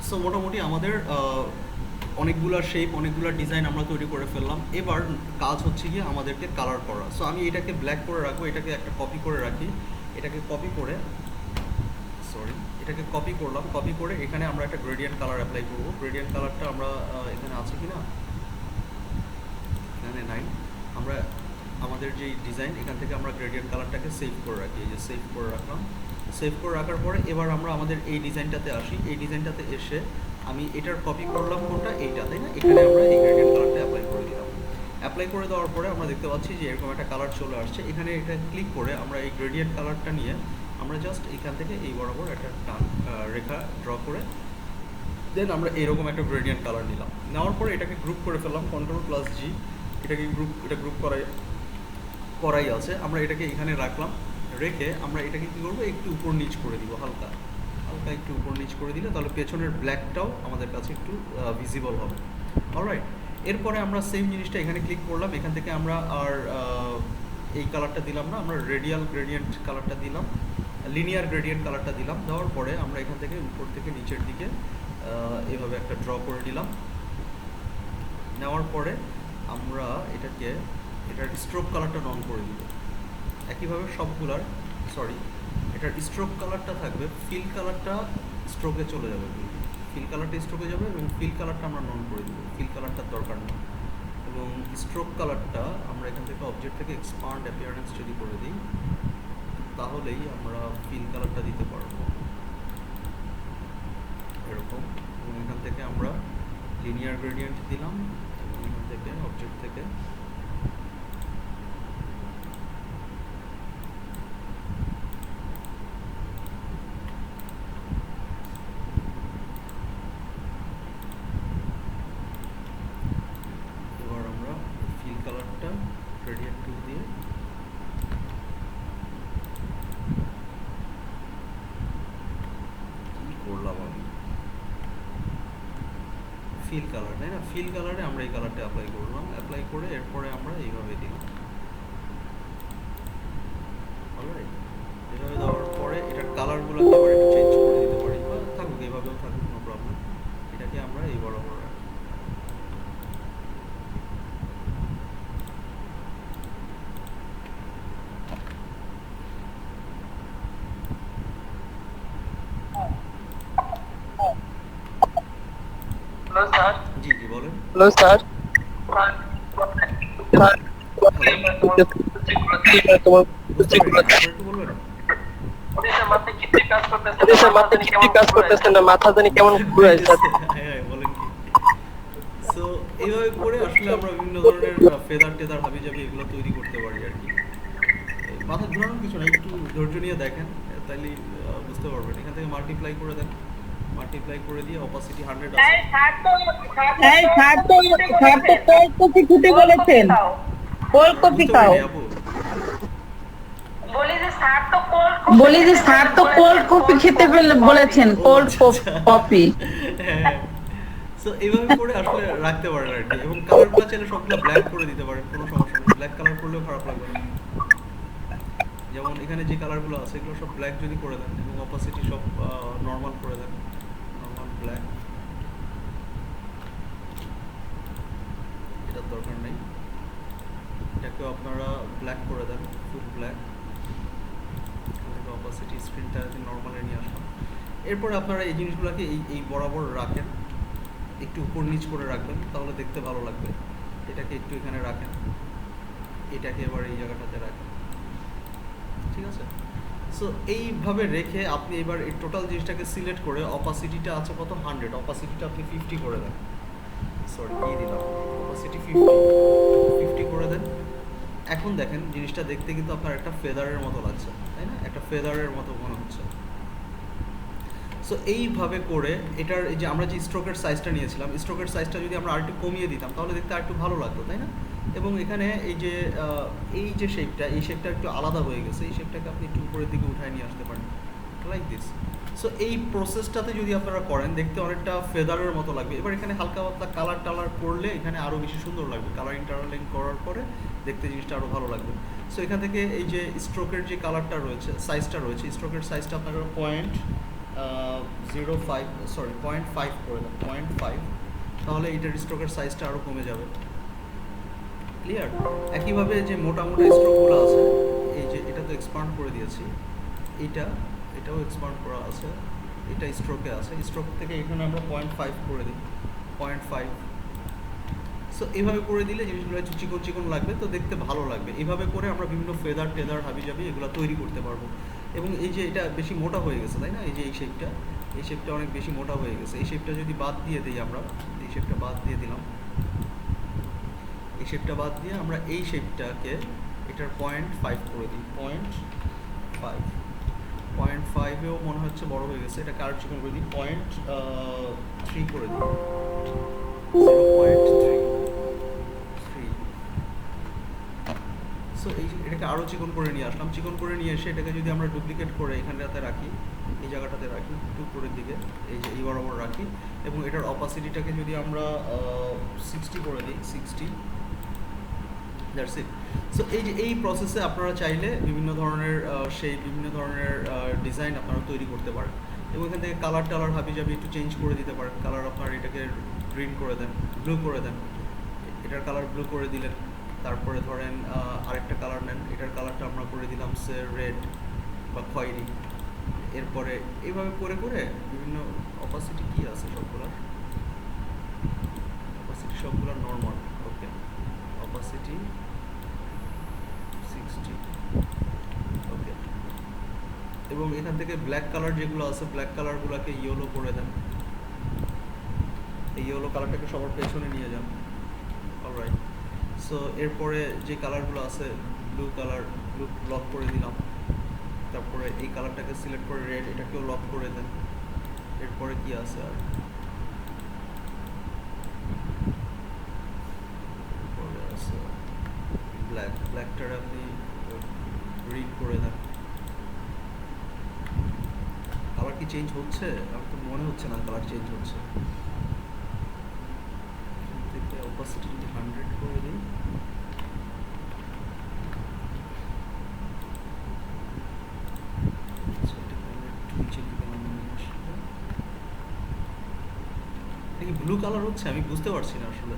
সো মোটামুটি আমাদের অনেকগুলা শেপ, অনেকগুলা ডিজাইন আমরা তৈরি করে ফেললাম। এবার কাজ হচ্ছে গিয়ে আমাদেরকে কালার করা। সো আমি এটাকে ব্ল্যাক করে রাখবো, এটাকে একটা কপি করে রাখি, এটাকে কপি করে এটাকে কপি করলাম। কপি করে এখানে আমরা একটা গ্রেডিয়েন্ট কালার অ্যাপ্লাই করবো। গ্রেডিয়েন্ট কালারটা আমরা এখানে আছে কি না, এখানে নাই। আমরা আমাদের যে ডিজাইন এখান থেকে আমরা গ্রেডিয়েন্ট কালারটাকে সেভ করে রাখি, এই যে সেভ করে রাখলাম। সেভ করে রাখার পরে এবার আমরা আমাদের এই ডিজাইনটাতে আসি। এই ডিজাইনটাতে এসে আমি এটার কপি করলাম কোনটা, এইটা, তাই না? এখানে আমরা এই গ্রেডিয়েন্ট কালারটা অ্যাপ্লাই করে দিলাম। অ্যাপ্লাই করে দেওয়ার পরে আমরা দেখতে পাচ্ছি যে এরকম একটা কালার চলে আসছে। এখানে এটা ক্লিক করে আমরা এই গ্রেডিয়েন্ট কালারটা নিয়ে আমরা জাস্ট এখান থেকে এই বরাবর একটা টান রেখা ড্র করে দেন আমরা এরকম একটা গ্রেডিয়েন্ট কালার নিলাম। নেওয়ার পরে এটাকে গ্রুপ করে ফেললাম, Ctrl+G। এটাকে গ্রুপ করাই আছে। আমরা এটাকে এখানে রাখলাম, রেখে আমরা এটাকে কী করবো, একটু উপর নিচ করে দিব, হালকা একটু উপর নিচ করে দিলে তাহলে পেছনের ব্ল্যাকটাও আমাদের কাছে একটু ভিজিবল হবে। অলরাইট, এরপরে আমরা সেম জিনিসটা এখানে ক্লিক করলাম। এখান থেকে আমরা আর এই কালারটা দিলাম না, আমরা রেডিয়াল গ্রেডিয়েন্ট কালারটা দিলাম, লিনিয়ার গ্রেডিয়েন্ট কালারটা দিলাম। দেওয়ার পরে আমরা এখান থেকে উপর থেকে নিচের দিকে এভাবে একটা ড্র করে নিলাম। নেওয়ার পরে আমরা এটার স্ট্রোক কালারটা নন করে দিব। একইভাবে সবগুলার এটার স্ট্রোক কালারটা থাকবে, ফিল কালারটা স্ট্রোকে চলে যাবে, ফিল কালারটা স্ট্রোকে যাবে এবং ফিল কালারটা আমরা নন করে দিব, ফিল কালারটার দরকার নেই। এবং স্ট্রোক কালারটা আমরা এখান থেকে অবজেক্ট থেকে এক্সপান্ড অ্যাপিয়ারেন্স যদি করে দিই তাহলেই আমরা ফিল কালারটা দিতে পারবো এরকম। এবং এখান থেকে আমরা লিনিয়ার গ্রেডিয়েন্ট দিলাম এবং এখান থেকে অবজেক্ট থেকে এবার আমরা ফিল কালারটা গ্রেডিয়েন্ট টুল দিয়ে করলাম আমি ফিল কালার, তাই না? ফিল কালারে আমরা এই কালারটা অ্যাপ্লাই করলাম, অ্যাপ্লাই করে এরপরে আমরা এইভাবে দিলাম। অলরাইট, এভাবে দেওয়ার পরে এটার কালারগুলোকে আবার একটু চেঞ্জ করে দিতে পারি, বা থাকুক এভাবেও থাকুক, নো প্রবলেম। এটাকে আমরা এই বরাবর রাখি। জি জি বলেন। হ্যালো স্যার, তোমার একটু বলবেন? কাজ করতেছেন না, মাথা জানি কেমন ঘুরায় স্যার। হ্যাঁ, বলেন কি? সো এইভাবে করে আসলে আমরা বিভিন্ন ধরনের ফেদার টেদার হাবি জাবি এগুলো তৈরি করতে পারি আর কি। মাথা ঘুরানোর কিছু না, একটু ধৈর্য নিয়ে দেখেন, তাইলে বুঝতে পারবেন। এখান থেকে মাল্টিপ্লাই করে দেন, মাল্টিপ্লাই করে দিয়ে অপাসিটি 100 আছে। কোলকপি খাও। বলি যে স্যার তো কোল্ড কপি খেতে বলেছেন, কোল্ড কপি। সো এইভাবে করে আসলে রাখতে পারেন আর কি। এবং কালারগুলো চাইলে সবগুলো ব্ল্যাক করে দিতে পারেন, কোনো সমস্যা নেই। ব্ল্যাক কালার করলেও খারাপ লাগবে না। যেমন এখানে যে কালারগুলো আছে এগুলো সব ব্ল্যাক যদি করে দেন এবং অপাসিটি সব নর্মাল করে দেন, নর্মাল ব্ল্যাক, এটার দরকার নেই। এটাকেও আপনারা ব্ল্যাক করে দেন, ফুল ব্ল্যাক। অপাসিটি স্ক্রিনটা নর্মালে নিয়ে আসলাম। এরপরে আপনারা এই জিনিসগুলোকে এই বরাবর রাখেন, একটু উপর নিচ করে রাখবেন, তাহলে দেখতে ভালো লাগবে। এটাকে একটু এখানে রাখেন, এটাকে এবার এই জায়গাটাতে রাখেন, ঠিক আছে? সো এইভাবে রেখে আপনি এবার এই টোটাল জিনিসটাকে সিলেক্ট করে অপাসিটিটা আছে কত, 100, অপাসিটিটা আপনি 50 করে দেন। কি দিলাম, অপাসিটি 50 করে দেন। এখন দেখেন জিনিসটা দেখতে কিন্তু আপনার একটা ফেদারের মতো লাগছে, তাই না? একটা ফেদারের মতো মনে হচ্ছে। সো এইভাবে করে এটার এই যে আমরা যে স্ট্রোকের সাইজটা নিয়েছিলাম, স্ট্রোকের সাইজটা যদি আমরা আরেকটু কমিয়ে দিতাম তাহলে দেখতে আরেকটু ভালো লাগতো, তাই না? এবং এখানে এই যে শেপটা, এই শেপটা একটু আলাদা হয়ে গেছে, এই শেপটাকে আপনি একটু উপরের দিকে উঠায় নিয়ে আসতে পারেন, লাইক দিস। সো এই প্রসেসটাতে যদি আপনারা করেন দেখতে অনেকটা ফেদারের মতো লাগবে। এবার এখানে হালকা পাতলা কালার টালার করলে এখানে আরও বেশি সুন্দর লাগবে। কালার ইন্টারলিং করার পরে দেখতে জিনিসটা আরও ভালো লাগবে। সো এখান থেকে এই যে স্ট্রোকের যে কালারটা রয়েছে, সাইজটা রয়েছে, স্ট্রোকের সাইজটা আপনারা 0.5 করে দেন, 0.5, তাহলে এইটার স্ট্রোকের সাইজটা আরও কমে যাবে। ক্লিয়ার? একইভাবে যে মোটা মোটা স্ট্রোকগুলো আছে, এই যে এটা তো এক্সপান্ড করে দিয়েছি, এটাও এক্সপান্ড করা আছে, এটা স্ট্রোকে আছে, স্ট্রোক থেকে এখানে আমরা 0.5 করে দিই, 0.5। সো এইভাবে করে দিলে জিনিসগুলো একটু চিকন চিকন লাগবে, তো দেখতে ভালো লাগবে। এইভাবে করে আমরা বিভিন্ন ফেদার টেদার হাবিজাবি এগুলো তৈরি করতে পারবো। এবং এই যে এটা বেশি মোটা হয়ে গেছে, তাই না? এই যে এই শেপটা অনেক বেশি মোটা হয়ে গেছে। এই শেপটা যদি বাদ দিয়ে দিই, আমরা এই শেপটা বাদ দিয়ে দিলাম, এই শেপটা বাদ দিয়ে আমরা এই শেপটাকে এটার 0.5 করে দিই, 0.5এও মনে হচ্ছে বড় হয়ে গেছে, এটা কার চিকন করে দিই, 0.3 করে দিই, 0.3। সো এটাকে আরও চিকন করে নিয়ে আসলাম। চিকন করে নিয়ে এসে এটাকে যদি আমরা ডুপ্লিকেট করে এখানটাতে রাখি, এই জায়গাটাতে রাখি, একটু উপরের দিকে, এই যে এই বরাবর রাখি, এবং এটার অপাসিটিটাকে যদি আমরা 60 করে দিই, 60, দ্যাটস ইট। সো এই যে এই প্রসেসে আপনারা চাইলে বিভিন্ন ধরনের বিভিন্ন ধরনের ডিজাইন আপনারা তৈরি করতে পারেন। এবং এখান থেকে কালার টালার হাবিজাবি একটু চেঞ্জ করে দিতে পারেন। কালার আপনার এটাকে গ্রিন করে দেন, ব্লু করে দেন, এটার কালার ব্লু করে দিলেন। তারপরে ধরেন আরেকটা কালার নেন, এটার কালারটা আমরা করে দিলাম সে রেড বা খয়েরি। এরপরে এইভাবে করে করে বিভিন্ন অপাসিটি কি আছে সবগুলোর, অপাসিটি সবগুলোর নর্মাল, ওকে, অপাসিটি 60, ওকে। এবং এখান থেকে ব্ল্যাক কালার যেগুলো আছে, ব্ল্যাক কালারগুলোকে ইয়েলো করে দেন, এই ইয়েলো কালারটাকে সবার পেছনে নিয়ে যান, অলরাইট। সো এরপরে যে কালারগুলো আছে, ব্লু কালার, ব্লু লক করে দিলাম। তারপরে এই কালারটাকে সিলেক্ট করে রেড, এটাকেও লক করে দেন। এরপরে কি আছে আর, এরপরে আছে ব্ল্যাক, ব্ল্যাকটার আপনি গ্রিন করে দেন। কালার কি চেঞ্জ হচ্ছে? আমার তো মনে হচ্ছে না কালার চেঞ্জ হচ্ছে। থেকে অপাসিটি যদি 100 করে দিই, ব্লু কালার হচ্ছে, আমি বুঝতে পারছি না আসলে।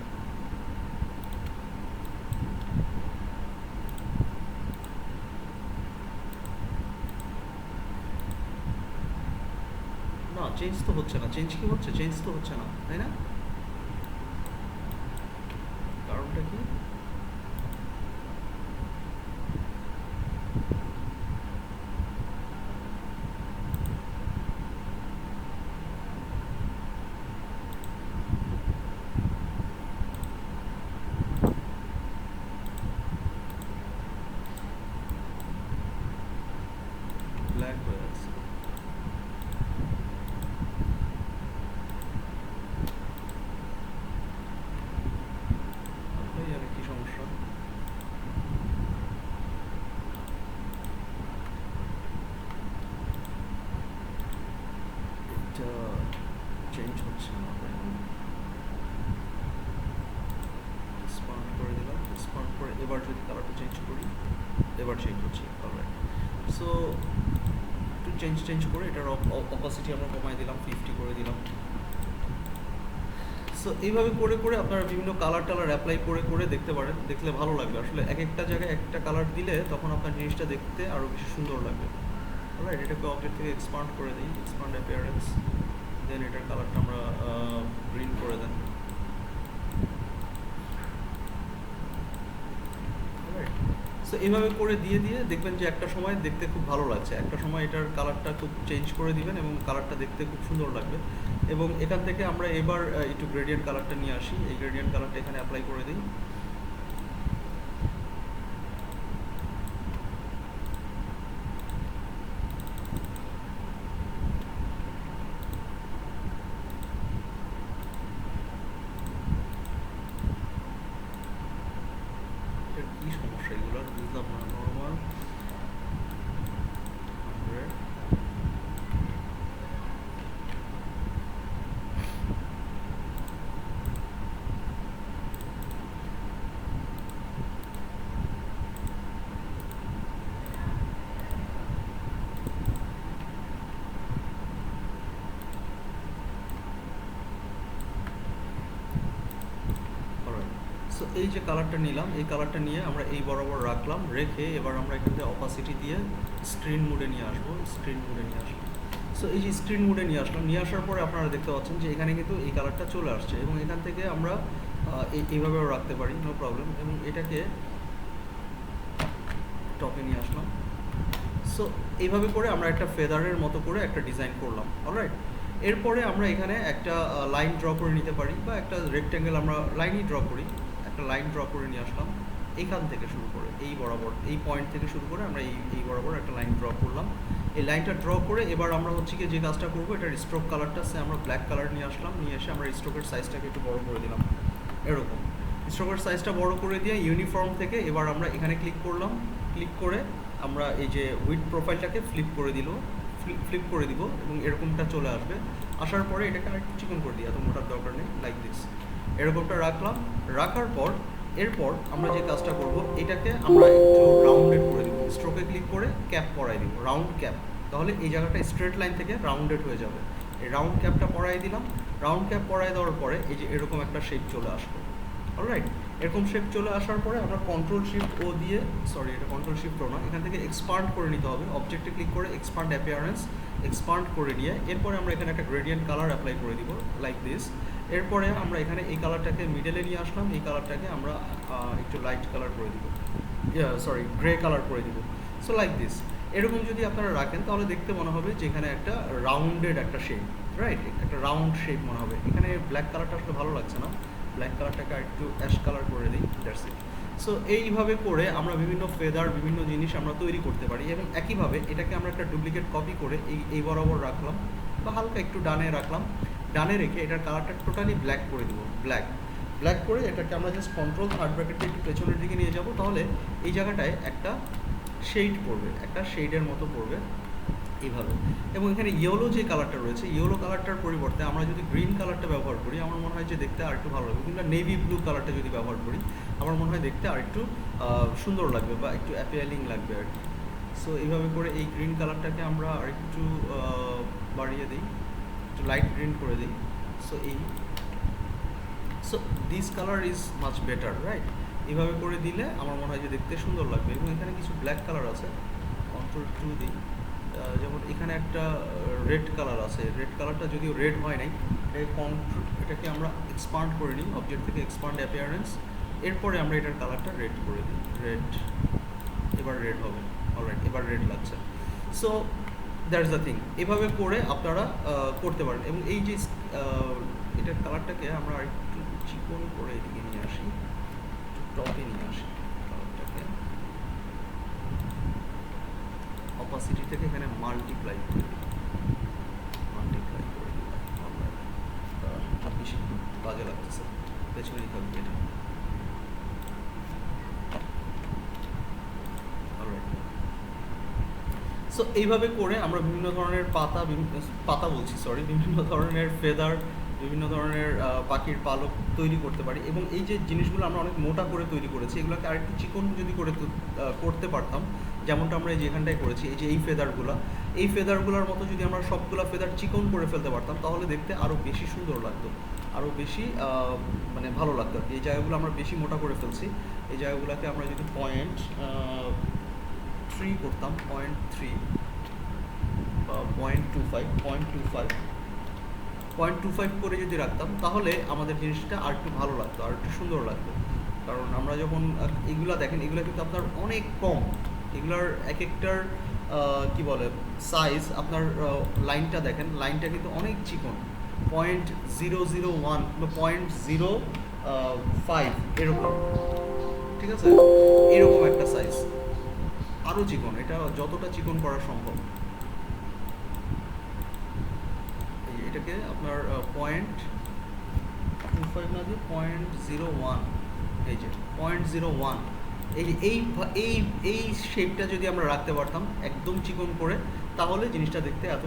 না, চেঞ্জ তো হচ্ছে না। চেঞ্জ কি হচ্ছে? চেঞ্জ তো হচ্ছে না, তাই না? কারণটা কি? ব্ল্যাক হয়ে আছে। কি সমস্যা? এটা চেঞ্জ হচ্ছে না, স্পার্ক করে দিলাম, স্পার্ক করে এবার যদি কালারটা চেঞ্জ করি, এবার চেঞ্জ হচ্ছে, অলরাইট। সো একটু চেঞ্জ করে এটার অপাসিটি আমরা কমাই দিলাম, 50 করে দিলাম। সো এইভাবে করে করে আপনারা বিভিন্ন কালার টালার অ্যাপ্লাই করে করে দেখতে পারেন, দেখলে ভালো লাগবে। আসলে এক একটা জায়গায় একটা কালার দিলে তখন আপনার জিনিসটা দেখতে আরও বেশি সুন্দর লাগবে। অলরাইট, এটাকে অবজেক্ট থেকে এক্সপান্ড করে দিই, এক্সপান্ড অ্যাপিয়ারেন্স, দেন এটার কালারটা আমরা গ্রিন করে দেন। সো এইভাবে করে দিয়ে দিয়ে দেখবেন যে একটা সময় দেখতে খুব ভালো লাগছে, একটা সময় এটার কালারটা খুব চেঞ্জ করে দিবেন এবং কালারটা দেখতে খুব সুন্দর লাগবে। এবং এখান থেকে আমরা এবার একটু গ্রেডিয়েন্ট কালারটা নিয়ে আসি, এই গ্রেডিয়েন্ট কালারটা এখানে অ্যাপ্লাই করে দিই। কি সমস্যা এগুলোর বুঝলাম না। নর্মাল 100, সো এই যে কালারটা নিলাম, এই কালারটা নিয়ে আমরা এই বরাবর রাখলাম, রেখে এবার আমরা এখান থেকে অপাসিটি দিয়ে স্ক্রিন মোডে নিয়ে আসবো, স্ক্রিন মোডে নিয়ে আসবো। সো এই যে স্ক্রিন মোডে নিয়ে আসলাম, নিয়ে আসার পরে আপনারা দেখতে পাচ্ছেন যে এখানে কিন্তু এই কালারটা চলে আসছে, এবং এখান থেকে আমরা এইভাবেও রাখতে পারি, নো প্রবলেম। এবং এটাকে টপে নিয়ে আসলাম। সো এইভাবে করে আমরা একটা ফেদারের মতো করে একটা ডিজাইন করলাম, অলরাইট। এরপরে আমরা এখানে একটা লাইন ড্র করে নিতে পারি, বা একটা রেক্ট্যাঙ্গেল আমরা লাইনই ড্র করি, একটা লাইন ড্র করে নিয়ে আসলাম এইখান থেকে শুরু করে, এই বরাবর, এই পয়েন্ট থেকে শুরু করে আমরা এই বরাবর একটা লাইন ড্র করলাম। এই লাইনটা ড্র করে এবার আমরা হচ্ছে কি যে কাজটা করবো, এটার স্ট্রোক কালারটা আমরা ব্ল্যাক কালার নিয়ে আসলাম, নিয়ে এসে আমরা স্ট্রোকের সাইজটাকে একটু বড় করে দিলাম, এরকম স্ট্রোকের সাইজটা বড় করে দিয়ে ইউনিফর্ম থেকে এবার আমরা এখানে ক্লিক করলাম, ক্লিক করে আমরা এই যে উইথ প্রোফাইলটাকে ফ্লিপ করে দিব, এবং এরকমটা চলে আসবে। আসার পরে এটাকে আরেকটু চিকন করে দিই, এত মোটার দরকার নেই, লাইক দিস, এরকমটা রাখলাম। রাখার পর এরপর আমরা যে কাজটা করব, এটাকে আমরা একটু রাউন্ডেড করে দিব, স্ট্রোকে ক্লিক করে ক্যাপ পরাই দিব, রাউন্ড ক্যাপ, তাহলে এই জায়গাটা স্ট্রেট লাইন থেকে রাউন্ডেড হয়ে যাবে। এই রাউন্ড ক্যাপটা পরাই দিলাম। রাউন্ড ক্যাপ পরাই দেওয়ার পরে এই যে এরকম একটা শেপ চলে আসবে, অলরাইট। এরকম শেপ চলে আসার পরে আমরা কন্ট্রোল শিফট ও দিয়ে, সরি এটা কন্ট্রোল শিফট ও না, এখান থেকে এক্সপান্ড করে নিতে হবে, অবজেক্টে ক্লিক করে এক্সপান্ড অ্যাপিয়ারেন্স, এক্সপান্ড করে নিয়ে এরপরে আমরা এখানে একটা গ্রেডিয়েন্ট কালার অ্যাপ্লাই করে দিব, লাইক দিস। এরপরে আমরা এখানে এই কালারটাকে মিডলে নিয়ে আসলাম, এই কালারটাকে আমরা একটু লাইট কালার করে দিব, সরি গ্রে কালার করে দিব, সো লাইক দিস। এরকম যদি আপনারা রাখেন তাহলে দেখতে মনে হবে যে এখানে একটা রাউন্ডেড একটা শেপ, রাইট, একটা রাউন্ড শেপ মনে হবে। এখানে ব্ল্যাক কালারটা আসলে ভালো লাগছে না, ব্ল্যাক কালারটাকে একটু অ্যাশ কালার করে দিই, দ্যাটস ইট। সো এইভাবে করে আমরা বিভিন্ন ফেদার, বিভিন্ন জিনিস আমরা তৈরি করতে পারি, এবং একইভাবে এটাকে আমরা একটা ডুপ্লিকেট কপি করে এই বরাবর রাখলাম, বা হালকা একটু ডানে রাখলাম, ডানে রেখে এটার কালারটা টোটালি ব্ল্যাক করে দেবো, ব্ল্যাক করে এটাকে আমরা জাস্ট কন্ট্রোল থার্ড ব্র্যাকেটে একটু পেছনের দিকে নিয়ে যাব, তাহলে এই জায়গাটায় একটা শেড পড়বে, একটা শেডের মতো পড়বে এইভাবে। এবং এখানে ইয়েলো যে কালারটা রয়েছে, ইয়েলো কালারটার পরিবর্তে আমরা যদি গ্রিন কালারটা ব্যবহার করি, আমার মনে হয় যে দেখতে আর একটু ভালো লাগবে, কিংবা নেভি ব্লু কালারটা যদি ব্যবহার করি, আমার মনে হয় দেখতে আর একটু সুন্দর লাগবে, বা একটু অ্যাপিয়ালিং লাগবে আর কি। সো এইভাবে করে এই গ্রিন কালারটাকে আমরা আর একটু বাড়িয়ে দিই, একটু লাইট গ্রিন করে দিই। So this colour is much better, right. এইভাবে করে দিলে আমার মনে হয় যে দেখতে সুন্দর লাগবে। এবং এখানে কিছু ব্ল্যাক কালার আছে, কন্ট্রোল 2 দিই, যেমন এখানে একটা রেড কালার আছে, রেড কালারটা যদিও রেড হয় নাই, এটাকে আমরা এক্সপান্ড করে নিই, অবজেক্ট থেকে এক্সপান্ড অ্যাপিয়ারেন্স, এরপরে আমরা এটার কালারটা রেড করে দিই, রেড, এবার রেড হবে, অলরাইট, এবার রেড লাগছে। সো দ্যাটস দ্য থিং, এভাবে করে আপনারা করতে পারেন। এবং এই যে এটার কালারটাকে আমরা একটু চিকন করে এদিকে নিয়ে আসি, একটু টপে নিয়ে আসি কালারটাকে, অপাসিটি থেকে এখানে মাল্টিপ্লাই করে দিই, বেশি কাজে লাগতেছে, পেছনেই থাকবে এটা, সো এইভাবে করে আমরা বিভিন্ন ধরনের বিভিন্ন ধরনের ফেদার, বিভিন্ন ধরনের পাখির পালক তৈরি করতে পারি। এবং এই যে জিনিসগুলো আমরা অনেক মোটা করে তৈরি করেছি, এগুলোকে আরেকটু চিকন যদি করে করতে পারতাম, যেমনটা আমরা এই যে এখানটায় করেছি, এই যে এই ফেদারগুলোর মতো যদি আমরা সবগুলো ফেদার চিকন করে ফেলতে পারতাম, তাহলে দেখতে আরও বেশি সুন্দর লাগতো, আরও বেশি মানে ভালো লাগতো। এই জায়গাগুলো আমরা বেশি মোটা করে ফেলছি, এই জায়গাগুলোকে আমরা যদি 0.3 করতাম, 0.3 বা 0.25 করে যদি রাখতাম, তাহলে আমাদের জিনিসটা আর একটু ভালো লাগতো, আর একটু সুন্দর লাগতো। কারণ আমরা যখন এগুলা দেখেন, এগুলো কিন্তু আপনার অনেক কম, এগুলার এক একটার কি বলে সাইজ, আপনার লাইনটা দেখেন, লাইনটা কিন্তু অনেক চিকন, 0.001 বা 0.05 এরকম, ঠিক আছে, এরকম একটা সাইজ, আরও চিকন, এটা যতটা চিকন করা সম্ভব। এটাকে আপনার 0.25 না দিয়ে 0.01, এই যে 0.01, এই শেপটা যদি আমরা রাখতে পারতাম একদম চিকন করে, তাহলে জিনিসটা দেখতে এত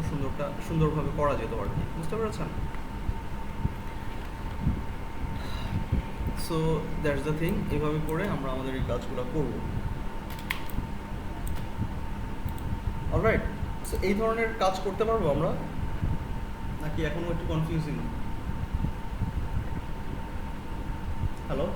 সুন্দরভাবে করা যেত আর কি, বুঝতে পেরেছেন? সো দ্যাটস দ্য থিং, এভাবে করে আমরা আমাদের এই কাজগুলো করবো, অলরাইট। সো এই ধরনের কাজ করতে পারবো আমরা, নাকি এখনো একটু কনফিউজিং? হ্যালো।